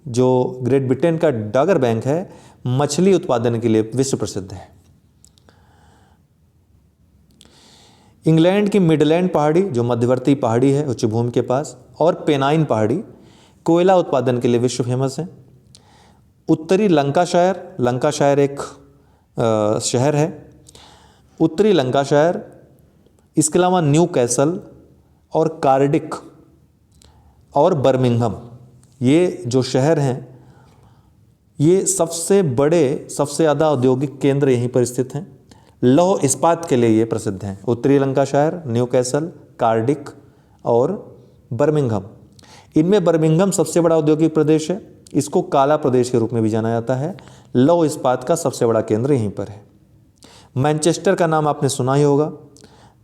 जो ग्रेट ब्रिटेन का डागर बैंक है, मछली उत्पादन के लिए विश्व प्रसिद्ध है। इंग्लैंड की मिडलैंड पहाड़ी जो मध्यवर्ती पहाड़ी है उच्च भूमि के पास, और पेनाइन पहाड़ी कोयला उत्पादन के लिए विश्व फेमस है। उत्तरी लंकाशायर एक शहर है, उत्तरी लंकाशायर। इसके अलावा न्यू कैसल और कार्डिक और बर्मिंघम, ये जो शहर हैं ये सबसे बड़े, सबसे ज़्यादा औद्योगिक केंद्र यहीं पर स्थित हैं। लौह इस्पात के लिए ये प्रसिद्ध हैं। उत्तरी लंकाशायर, न्यू कैसल, कार्डिक और बर्मिंघम। इनमें बर्मिंघम सबसे बड़ा औद्योगिक प्रदेश है, इसको काला प्रदेश के रूप में भी जाना जाता है। लौह इस्पात का सबसे बड़ा केंद्र यहीं पर है। मैनचेस्टर का नाम आपने सुना ही होगा,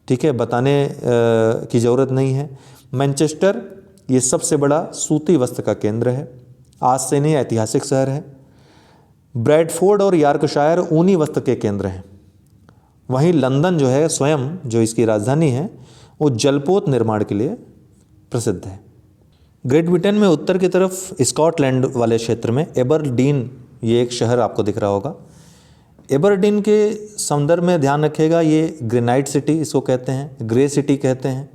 ठीक है, बताने की ज़रूरत नहीं है। मैनचेस्टर ये सबसे बड़ा सूती वस्त्र का केंद्र है, आज से नहीं ऐतिहासिक शहर है। ब्रैडफोर्ड और यॉर्कशायर ऊनी वस्त्र के केंद्र हैं। वहीं लंदन जो है स्वयं, जो इसकी राजधानी है, वो जलपोत निर्माण के लिए प्रसिद्ध है। ग्रेट ब्रिटेन में उत्तर की तरफ स्कॉटलैंड वाले क्षेत्र में एबरडीन, ये एक शहर आपको दिख रहा होगा। एबरडीन के संदर्भ में ध्यान रखिएगा, ये ग्रेनाइट सिटी इसको कहते हैं, ग्रे सिटी कहते हैं,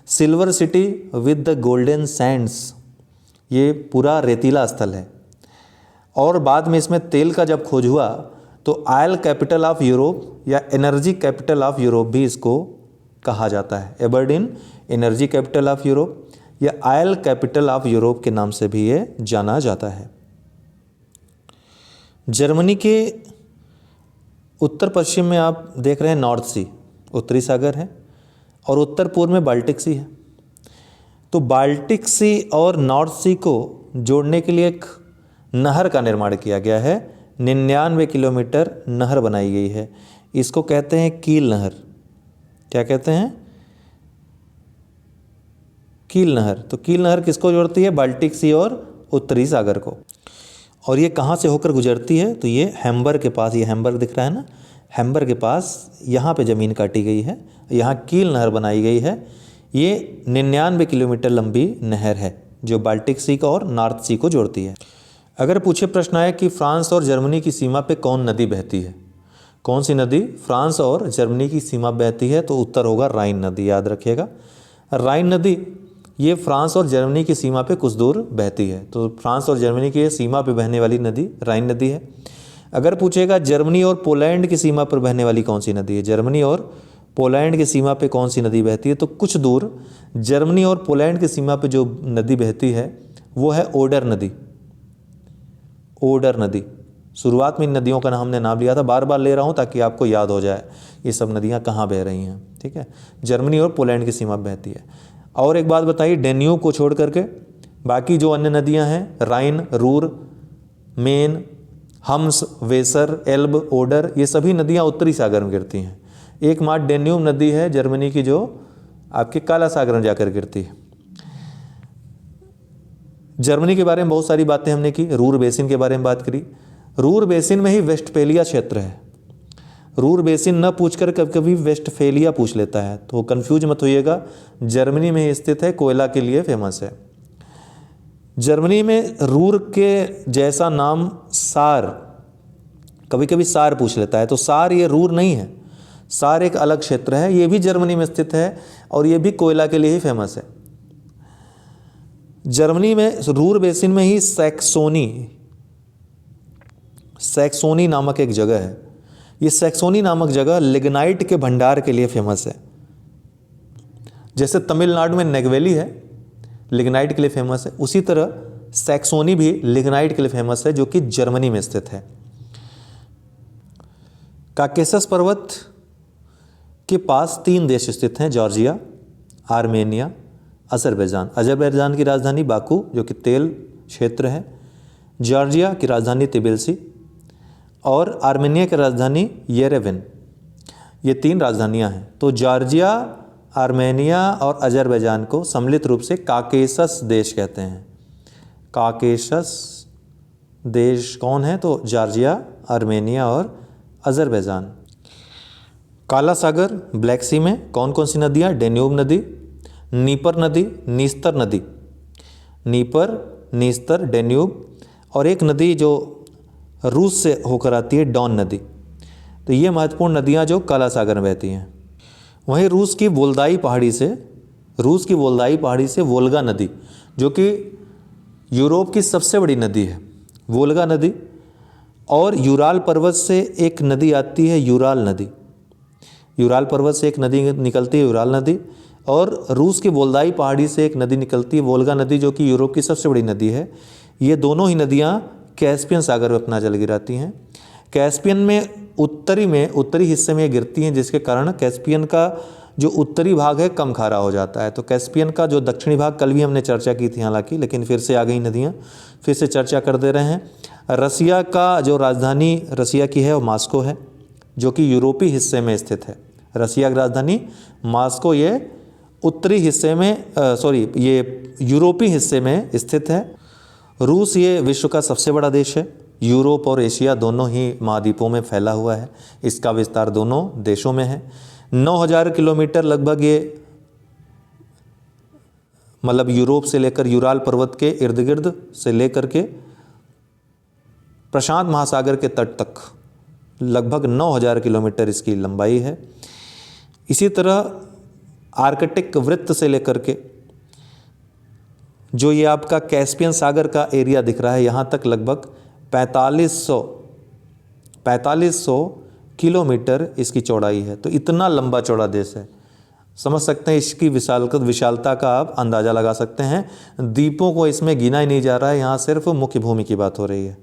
silver city with the golden Sands, ये पूरा रेतीला स्थल है। और बाद में इसमें तेल का जब खोज हुआ तो ऑयल कैपिटल ऑफ यूरोप या एनर्जी कैपिटल ऑफ यूरोप भी इसको कहा जाता है। Aberdeen energy capital of Europe या ऑयल कैपिटल ऑफ यूरोप के नाम से भी ये जाना जाता है। जर्मनी के उत्तर पश्चिम में आप देख रहे हैं नॉर्थ सी, उत्तरी सागर है, और उत्तर पूर्व में बाल्टिक सी है। तो बाल्टिक सी और नॉर्थ सी को जोड़ने के लिए एक नहर का निर्माण किया गया है। 99 किलोमीटर नहर बनाई गई है। इसको कहते हैं कील नहर। क्या कहते हैं? कील नहर। तो कील नहर किसको जोड़ती है? बाल्टिक सी और उत्तरी सागर को। और ये कहाँ से होकर गुजरती है? तो ये हैम्बर्ग के पास, ये हैम्बर्ग दिख रहा है ना, हैम्बर्ग के पास यहाँ पे ज़मीन काटी गई है, यहाँ कील नहर बनाई गई है। ये 99 किलोमीटर लंबी नहर है जो बाल्टिक सी को और नॉर्थ सी को जोड़ती है। अगर पूछे प्रश्न आए कि फ्रांस और जर्मनी की सीमा पे कौन नदी बहती है, कौन सी नदी फ्रांस और जर्मनी की सीमा बहती है, तो उत्तर होगा राइन नदी। याद रखिएगा, राइन नदी ये फ्रांस और जर्मनी की सीमा पे कुछ दूर बहती है। तो फ्रांस और जर्मनी की सीमा पे बहने वाली नदी राइन नदी है। अगर पूछेगा जर्मनी और पोलैंड की सीमा पर बहने वाली कौन सी नदी है, जर्मनी और पोलैंड की सीमा पे कौन सी नदी बहती है, तो कुछ दूर जर्मनी और पोलैंड की सीमा पे जो नदी बहती है वो है ओडर नदी। ओडर नदी। शुरुआत में इन नदियों का हमने नाम लिया था, बार बार ले रहा हूँ ताकि आपको याद हो जाए ये सब नदियाँ कहाँ बह रही हैं। ठीक है, जर्मनी और पोलैंड की सीमा बहती है। और एक बात बताइए, डेन्यूब को छोड़ करके बाकी जो अन्य नदियाँ हैं, राइन, रूर, मेन, हम्स, वेसर, एल्ब, ओडर, ये सभी नदियाँ उत्तरी सागर में गिरती हैं। एकमात्र डेन्यूब नदी है जर्मनी की जो आपके काला सागर में जाकर गिरती है। जर्मनी के बारे में बहुत सारी बातें हमने की। रूर बेसिन के बारे में बात करी। रूर बेसिन में ही वेस्टफेलिया क्षेत्र है। रूर बेसिन न पूछकर कभी कभी वेस्टफेलिया पूछ लेता है, तो कंफ्यूज मत होइएगा, जर्मनी में ही स्थित है, कोयला के लिए फेमस है। जर्मनी में रूर के जैसा नाम सार, कभी कभी सार पूछ लेता है, तो सार ये रूर नहीं है, सार एक अलग क्षेत्र है, ये भी जर्मनी में स्थित है और ये भी कोयला के लिए ही फेमस है। जर्मनी में रूर बेसिन में ही सैक्सोनी नामक एक जगह है। ये सैक्सोनी नामक जगह लिग्नाइट के भंडार के लिए फेमस है। जैसे तमिलनाडु में नेगवेली है, लिग्नाइट के लिए फेमस है, उसी तरह सैक्सोनी भी लिग्नाइट के लिए फेमस है, जो कि जर्मनी में स्थित है। काकेशस पर्वत के पास 3 देश स्थित हैं, जॉर्जिया, आर्मेनिया, अजरबैजान। अजरबैजान की राजधानी बाकू जो कि तेल क्षेत्र है, जॉर्जिया की राजधानी तिबिलिसी और आर्मेनिया की राजधानी येरेवन। ये 3 राजधानियां हैं। तो जॉर्जिया, आर्मेनिया और अजरबैजान को सम्मिलित रूप से काकेशस देश कहते हैं। काकेशस देश कौन है? तो जॉर्जिया, आर्मेनिया और अजरबैजान। काला सागर, ब्लैक सी में कौन कौन सी नदियाँ? डेन्यूब नदी, नीपर नदी, नीस्तर नदी, नीपर, नीस्तर, डेन्यूब, और एक नदी जो रूस से होकर आती है, डॉन नदी। तो ये महत्वपूर्ण नदियाँ जो काला सागर में बहती हैं। वहीं रूस की वोल्दाई पहाड़ी से वोल्गा नदी, जो कि यूरोप की सबसे बड़ी नदी है, वोल्गा नदी, और यूराल पर्वत से एक नदी आती है, यूराल नदी। यूराल पर्वत से एक नदी निकलती है, यूराल नदी, और रूस की वोल्दाई पहाड़ी से एक नदी निकलती है, वोल्गा नदी, जो कि यूरोप की सबसे बड़ी नदी है। ये दोनों ही नदियाँ कैस्पियन सागर में अपना जल गिराती हैं। कैस्पियन में उत्तरी हिस्से में गिरती हैं, जिसके कारण कैस्पियन का जो उत्तरी भाग है कम खारा हो जाता है। तो कैस्पियन का जो दक्षिणी भाग, कल भी हमने चर्चा की थी हालांकि, लेकिन फिर से आ गई नदियाँ, फिर से चर्चा कर दे रहे हैं। रसिया का जो राजधानी रसिया की है वो मास्को है, जो कि यूरोपीय हिस्से में स्थित है। रसिया की राजधानी मास्को ये उत्तरी हिस्से में ये यूरोपीय हिस्से में स्थित है। रूस ये विश्व का सबसे बड़ा देश है। यूरोप और एशिया दोनों ही महाद्वीपों में फैला हुआ है। इसका विस्तार दोनों देशों में है। 9000 किलोमीटर लगभग ये मतलब यूरोप से लेकर यूराल पर्वत के इर्द गिर्द से लेकर के प्रशांत महासागर के तट तक लगभग 9000 किलोमीटर इसकी लंबाई है। इसी तरह आर्कटिक वृत्त से लेकर के जो ये आपका कैस्पियन सागर का एरिया दिख रहा है, यहाँ तक लगभग 4500 किलोमीटर इसकी चौड़ाई है। तो इतना लंबा चौड़ा देश है। समझ सकते हैं इसकी विशालता का आप अंदाज़ा लगा सकते हैं। द्वीपों को इसमें गिना ही नहीं जा रहा है, यहाँ सिर्फ मुख्य भूमि की बात हो रही है।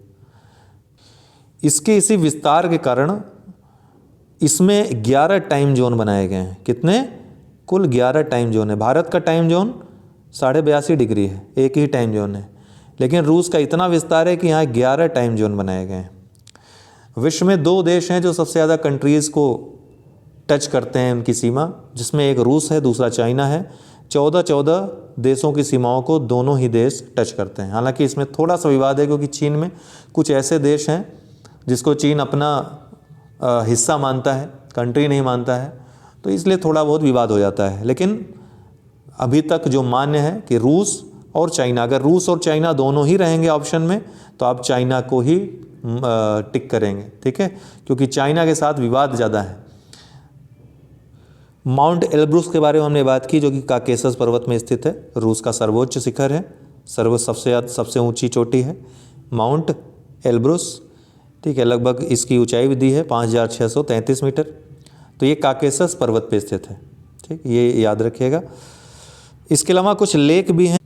इसके इसी विस्तार के कारण इसमें 11 टाइम जोन बनाए गए हैं। कितने? कुल 11 टाइम जोन है। भारत का टाइम जोन 82.5 डिग्री है, एक ही टाइम जोन है, लेकिन रूस का इतना विस्तार है कि यहाँ 11 टाइम जोन बनाए गए हैं। विश्व में 2 देश हैं जो सबसे ज़्यादा कंट्रीज़ को टच करते हैं उनकी सीमा, जिसमें एक रूस है, दूसरा चाइना है। 14 देशों की सीमाओं को दोनों ही देश टच करते हैं। हालांकि इसमें थोड़ा सा विवाद है, क्योंकि चीन में कुछ ऐसे देश हैं जिसको चीन अपना हिस्सा मानता है, कंट्री नहीं मानता है, तो इसलिए थोड़ा बहुत विवाद हो जाता है। लेकिन अभी तक जो मान्य है कि रूस और चाइना, अगर रूस और चाइना दोनों ही रहेंगे ऑप्शन में, तो आप चाइना को ही टिक करेंगे, ठीक है, क्योंकि चाइना के साथ विवाद ज़्यादा है। माउंट एल्ब्रुस के बारे में हमने बात की, जो कि काकेशस पर्वत में स्थित है, रूस का सर्वोच्च शिखर है, सबसे ऊंची चोटी है माउंट एल्ब्रुस, ठीक है। लगभग इसकी ऊंचाई भी दी है 5633 मीटर। तो ये काकेशस पर्वत पे स्थित है, ठीक, ये याद रखिएगा। इसके अलावा कुछ लेक भी हैं।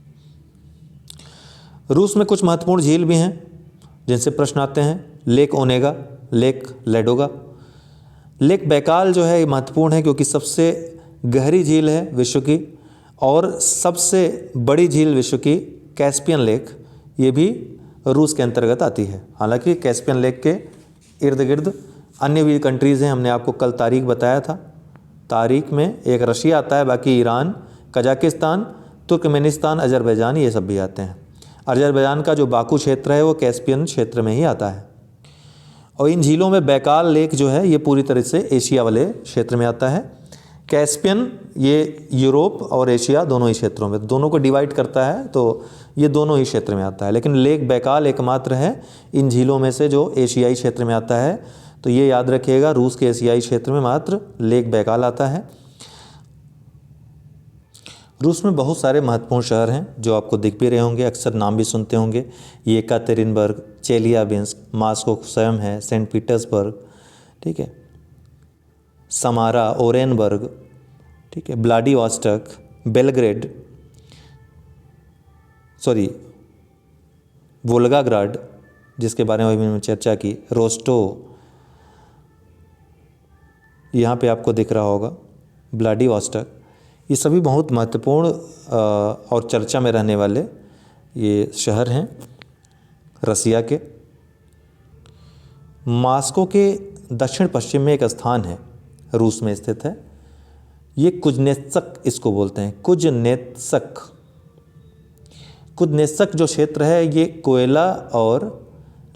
रूस में कुछ महत्वपूर्ण झील भी हैं जिनसे प्रश्न आते हैं। Lake Onega, Lake Ladoga, Lake Baikal जो है ये महत्वपूर्ण है, क्योंकि सबसे गहरी झील है विश्व की, और सबसे बड़ी झील विश्व की कैस्पियन लेक, ये भी रूस के अंतर्गत आती है। हालांकि कैस्पियन लेक के इर्द गिर्द अन्य भी कंट्रीज़ हैं। हमने आपको कल तारीख बताया था, तारीख में एक रशिया आता है, बाकी ईरान, कजाकिस्तान, तुर्कमेनिस्तान, अजरबैजान, ये सब भी आते हैं। अजरबैजान का जो बाकू क्षेत्र है वो कैस्पियन क्षेत्र में ही आता है। और इन झीलों में बैकाल लेक जो है ये पूरी तरह से एशिया वाले क्षेत्र में आता है। कैस्पियन ये यूरोप और एशिया दोनों ही क्षेत्रों में, दोनों को डिवाइड करता है, तो ये दोनों ही क्षेत्र में आता है। लेकिन लेक बैकाल एकमात्र है इन झीलों में से जो एशियाई क्षेत्र में आता है। तो ये याद रखिएगा, रूस के एशियाई क्षेत्र में मात्र लेक बैकाल आता है। रूस में बहुत सारे महत्वपूर्ण शहर हैं जो आपको दिख भी रहे होंगे, अक्सर नाम भी सुनते होंगे। येकातेरिनबर्ग, चेलियाबिंस्क, मॉस्को स्वयं है, सेंट पीटर्सबर्ग, ठीक है, समारा, ओरेनबर्ग, ठीक है, व्लादिवोस्टोक, बेलग्रेड, वोल्गाग्राड, जिसके बारे में अभी मैंने चर्चा की, रोस्टोव, यहाँ पे आपको दिख रहा होगा व्लादिवोस्टोक। ये सभी बहुत महत्वपूर्ण और चर्चा में रहने वाले ये शहर हैं रसिया के। मॉस्को के दक्षिण पश्चिम में एक स्थान है, रूस में स्थित है, ये कुज्नेत्स्क इसको बोलते हैं, कुज्नेत्स्क। कुज्नेत्स्क जो क्षेत्र है ये कोयला और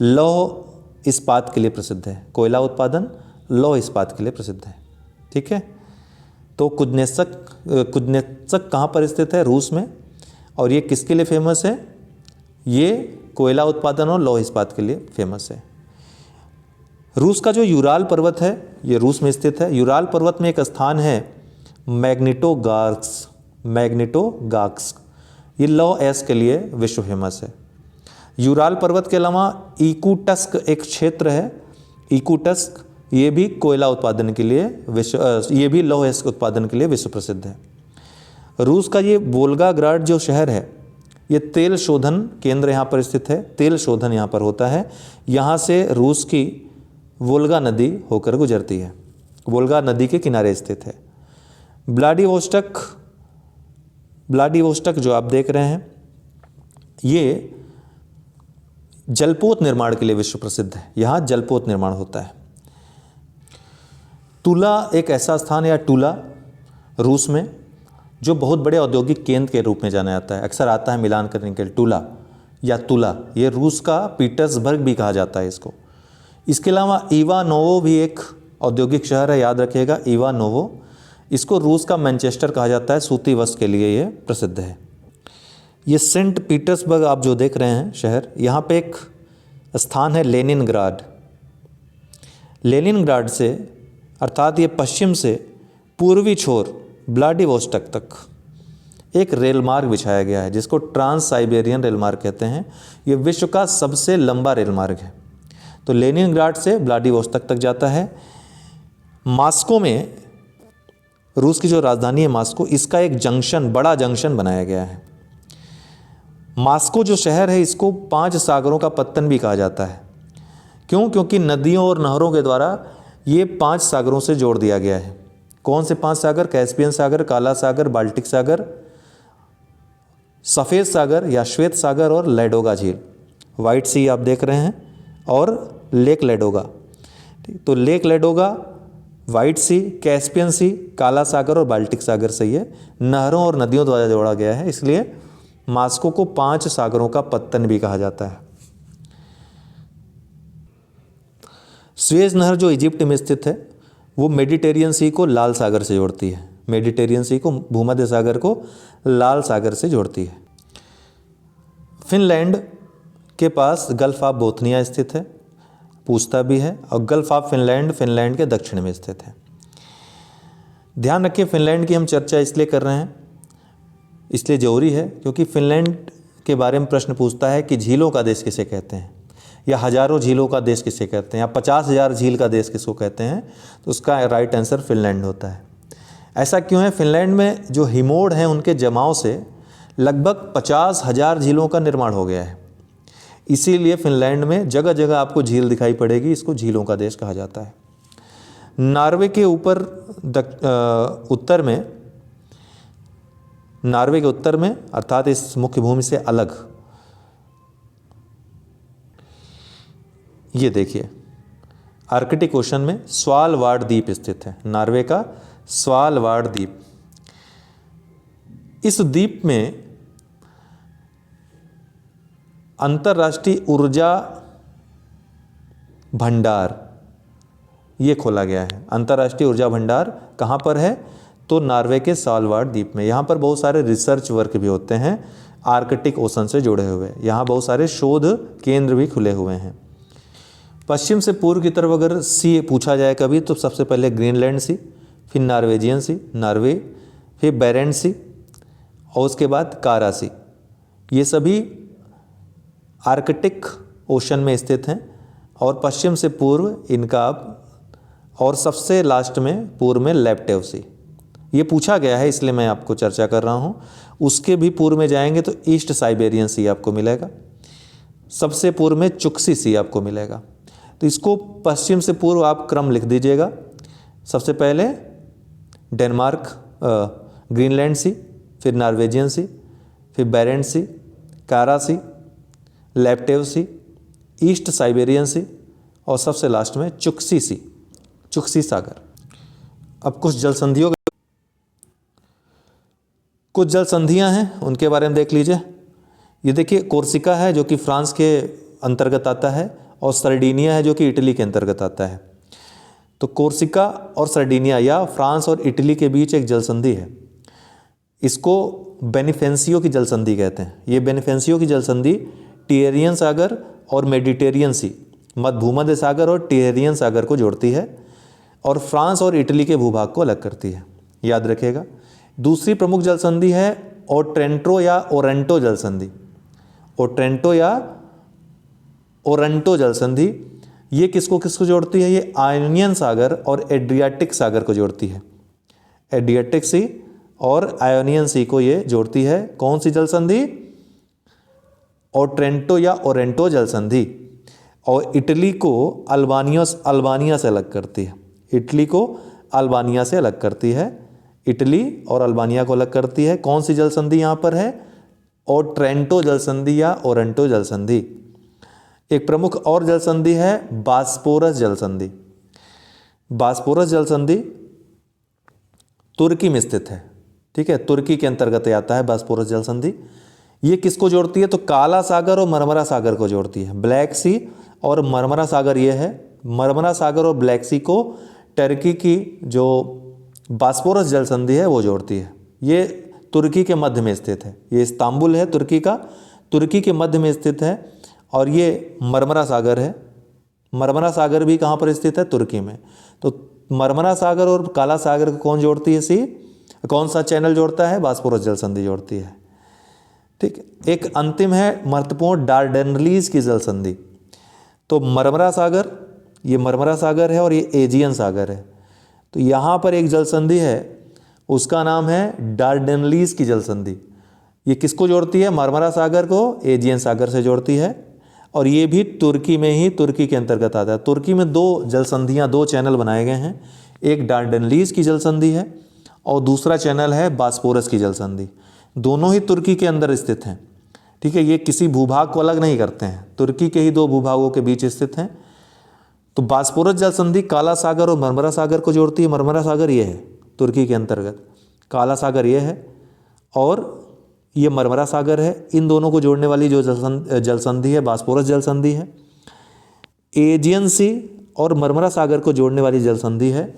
लौह इस्पात के लिए प्रसिद्ध है। कोयला उत्पादन, लौह इस्पात के लिए प्रसिद्ध है, ठीक है। तो कुज्नेत्स्क कहाँ पर स्थित है? रूस में। और ये किसके लिए फेमस है? ये कोयला उत्पादन और लौह इस्पात के लिए फेमस है। रूस का जो यूराल पर्वत है ये रूस में स्थित है। यूराल पर्वत में एक स्थान है मैग्निटोगार्स्क, ये लौह एस के लिए विश्व फेमस है। यूराल पर्वत के अलावा इकूटस्क एक क्षेत्र है, इकूटस्क, ये भी कोयला उत्पादन के लिए ये भी लौह एस उत्पादन के लिए विश्व प्रसिद्ध है। रूस का ये वोल्गाग्राड जो शहर है ये तेल शोधन केंद्र यहाँ पर स्थित है। तेल शोधन यहाँ पर होता है। यहाँ से रूस की वोल्गा नदी होकर गुजरती है, वोल्गा नदी के किनारे स्थित है। व्लादिवोस्टोक जो आप देख रहे हैं ये जलपोत निर्माण के लिए विश्व प्रसिद्ध है। यहाँ जलपोत निर्माण होता है। तुला एक ऐसा स्थान है, या टूला, रूस में, जो बहुत बड़े औद्योगिक केंद्र के रूप में जाना जाता है। अक्सर आता है मिलान करने के लिए टूला या तुला। ये रूस का पीटर्सबर्ग भी कहा जाता है इसको। इसके अलावा इवानोवो भी एक औद्योगिक शहर है, याद रखिएगा, इवानोवो। इसको रूस का मैनचेस्टर कहा जाता है, सूती वस्त्र के लिए ये प्रसिद्ध है। ये सेंट पीटर्सबर्ग आप जो देख रहे हैं शहर, यहाँ पे एक स्थान है लेनिनग्राड। लेनिनग्राड से, अर्थात ये पश्चिम से पूर्वी छोर व्लादिवोस्टोक तक एक रेल मार्ग बिछाया गया है, जिसको ट्रांस साइबेरियन रेल मार्ग कहते हैं। ये विश्व का सबसे लंबा रेल मार्ग है। तो लेनिनग्राड से व्लादिवोस्टोक तक जाता है। मॉस्को में रूस की जो राजधानी है मास्को, इसका एक जंक्शन, बड़ा जंक्शन बनाया गया है। मास्को जो शहर है इसको 5 सागरों का पत्तन भी कहा जाता है। क्यों? क्योंकि नदियों और नहरों के द्वारा ये 5 सागरों से जोड़ दिया गया है। कौन से 5 सागर? कैस्पियन सागर, काला सागर, बाल्टिक सागर, सफ़ेद सागर या श्वेत सागर और लैडोगा झील। वाइट सी आप देख रहे हैं और लेक लैडोगा। तो लेक लैडोगा, वाइट सी, कैस्पियन सी, काला सागर और बाल्टिक सागर से ये नहरों और नदियों द्वारा जोड़ा गया है, इसलिए मास्को को 5 सागरों का पत्तन भी कहा जाता है। सुएज नहर जो इजिप्ट में स्थित है वो मेडिटेरियन सी को लाल सागर से जोड़ती है। मेडिटेरियन सी को, भूमध्य सागर को लाल सागर से जोड़ती है। फिनलैंड के पास गल्फ ऑफ बोथनिया स्थित है, पूछता भी है, और गल्फ ऑफ फिनलैंड फिनलैंड के दक्षिण में स्थित है। ध्यान रखिए, फिनलैंड की हम चर्चा इसलिए कर रहे हैं, इसलिए जरूरी है क्योंकि फिनलैंड के बारे में प्रश्न पूछता है कि झीलों का देश किसे कहते हैं, या हजारों झीलों का देश किसे कहते हैं, या 50,000 झील का देश किसको कहते हैं, तो उसका राइट आंसर फिनलैंड होता है। ऐसा क्यों है? फिनलैंड में जो हिमोड हैं उनके जमाव से लगभग 50,000 झीलों का निर्माण हो गया है, इसीलिए फिनलैंड में जगह जगह आपको झील दिखाई पड़ेगी, इसको झीलों का देश कहा जाता है। नॉर्वे के ऊपर उत्तर में, नॉर्वे के उत्तर में अर्थात इस मुख्य भूमि से अलग, ये देखिए आर्कटिक ओशन में स्वालबार्ड द्वीप स्थित है, नॉर्वे का स्वालबार्ड द्वीप। इस द्वीप में अंतर्राष्ट्रीय ऊर्जा भंडार ये खोला गया है। अंतर्राष्ट्रीय ऊर्जा भंडार कहाँ पर है? तो नॉर्वे के स्वालबार्ड द्वीप में। यहाँ पर बहुत सारे रिसर्च वर्क भी होते हैं आर्कटिक ओशन से जुड़े हुए। यहाँ बहुत सारे शोध केंद्र भी खुले हुए हैं। पश्चिम से पूर्व की तरफ अगर सी पूछा जाए कभी, तो सबसे पहले ग्रीनलैंड सी, फिर नॉर्वेजियन सी, नॉर्वे, फिर बेरेंट सी, और उसके बाद कारा सी। ये सभी आर्कटिक ओशन में स्थित हैं और पश्चिम से पूर्व इनका, और सबसे लास्ट में पूर्व में लेप्टेव सी। ये पूछा गया है इसलिए मैं आपको चर्चा कर रहा हूँ। उसके भी पूर्व में जाएंगे तो ईस्ट साइबेरियन सी आपको मिलेगा, सबसे पूर्व में चुक्सी सी आपको मिलेगा। तो इसको पश्चिम से पूर्व आप क्रम लिख दीजिएगा। सबसे पहले डेनमार्क, ग्रीनलैंड सी, फिर नॉर्वेजियन सी, फिर बेरेंट सी, कारा सी, लेप्टेव सी, ईस्ट साइबेरियन सी, और सबसे लास्ट में चुक्सी सी, चुक्सी सागर। अब कुछ जल संधियां हैं, उनके बारे में देख लीजिए। ये देखिए कोर्सिका है जो कि फ्रांस के अंतर्गत आता है, और सर्डिनिया है जो कि इटली के अंतर्गत आता है। तो कोर्सिका और सर्डिनिया या फ्रांस और इटली के बीच एक जल संधि है, इसको बेनिफेंसियो की जल संधि कहते हैं। ये बेनिफेंसियो की जल संधि टिएरियन सागर और मेडिटेरियन सी, भूमध्य सागर और टिएरियन सागर को जोड़ती है, और फ्रांस और इटली के भूभाग को अलग करती है, याद रखिएगा। दूसरी प्रमुख जल संधि है ओट्रेंटो या ओरेंटो जल संधि। ओट्रेंटो या ओरेंटो जल संधि ये किसको किसको जोड़ती है? ये आयोनियन सागर और एड्रियाटिक सागर को जोड़ती है। एड्रियाटिक सी और आयोनियन सी को ये जोड़ती है। कौन सी जल संधि? ओट्रेंटो या ओरेंटो जल संधि। और इटली को अल्बानिया से अलग करती है। इटली को अल्बानिया से अलग करती है। इटली और अल्बानिया को अलग करती है। कौन सी जल संधि यहाँ पर है? ओट्रेंटो जल संधि या ओरेंटो जल संधि। एक प्रमुख और जल संधि है बास्पोरस जल संधि। बास्पोरस जल संधि तुर्की में स्थित है, ठीक है, तुर्की के अंतर्गत आता है बास्पोरस जल संधि। ये किसको जोड़ती है? तो काला सागर और मरमरा सागर को जोड़ती है। ब्लैक सी और मरमरा सागर ये है। मरमरा सागर और ब्लैक सी को टर्की की जो बास्पोरस जल संधि है वो जोड़ती है। ये तुर्की के मध्य में स्थित है। ये इस्तांबुल है तुर्की का, तुर्की के मध्य में स्थित है। और ये मरमरा सागर है। मरमरा सागर भी कहाँ पर स्थित है? तुर्की में। तो मरमरा सागर और काला सागर को कौन जोड़ती है? सी। कौन सा चैनल जोड़ता है? बास्पोरस जल संधि जोड़ती है, ठीक। एक अंतिम है महत्वपूर्ण डार्डेनलीज की जल संधि। तो मरमरा सागर, ये मरमरा सागर है और ये एजियन सागर है। तो यहाँ पर एक जल संधि है उसका नाम है डार्डेनलीज की जल संधि। ये किसको जोड़ती है? मार्मरा सागर को एजियन सागर से जोड़ती है, और ये भी तुर्की में ही, तुर्की के अंतर्गत आता है। तुर्की में दो जल संधियाँ, दो चैनल बनाए गए हैं, एक डार्डेनलीज की जल संधि है और दूसरा चैनल है बास्पोरस की जल संधि। दोनों ही तुर्की के अंदर स्थित हैं, ठीक है। ये किसी भूभाग को अलग नहीं करते हैं, तुर्की के ही दो भूभागों के बीच स्थित हैं। तो बास्पोरस जल संधि काला सागर और मरमरा सागर को जोड़ती है। मरमरा सागर ये है तुर्की के अंतर्गत, काला सागर ये है और ये मरमरा सागर है। इन दोनों को जोड़ने वाली जो जल संधि है बास्पोरस जल संधि है। एजियन सी और मरमरा सागर को जोड़ने वाली जल संधि है,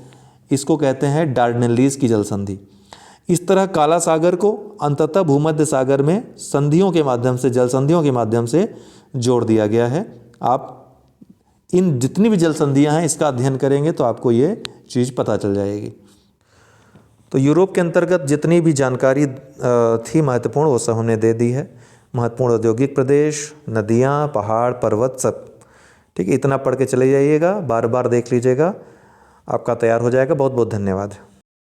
इसको कहते हैं डार्डेनलीज की जल संधि। इस तरह काला सागर को अंततः भूमध्य सागर में संधियों के माध्यम से, जल संधियों के माध्यम से जोड़ दिया गया है। आप इन जितनी भी जल संधियाँ हैं इसका अध्ययन करेंगे तो आपको ये चीज़ पता चल जाएगी। तो यूरोप के अंतर्गत जितनी भी जानकारी थी महत्वपूर्ण, वो सब हमने दे दी है। महत्वपूर्ण औद्योगिक प्रदेश, नदियाँ, पहाड़, पर्वत, सब ठीक है। इतना पढ़ के चले जाइएगा, बार बार देख लीजिएगा, आपका तैयार हो जाएगा। बहुत बहुत धन्यवाद।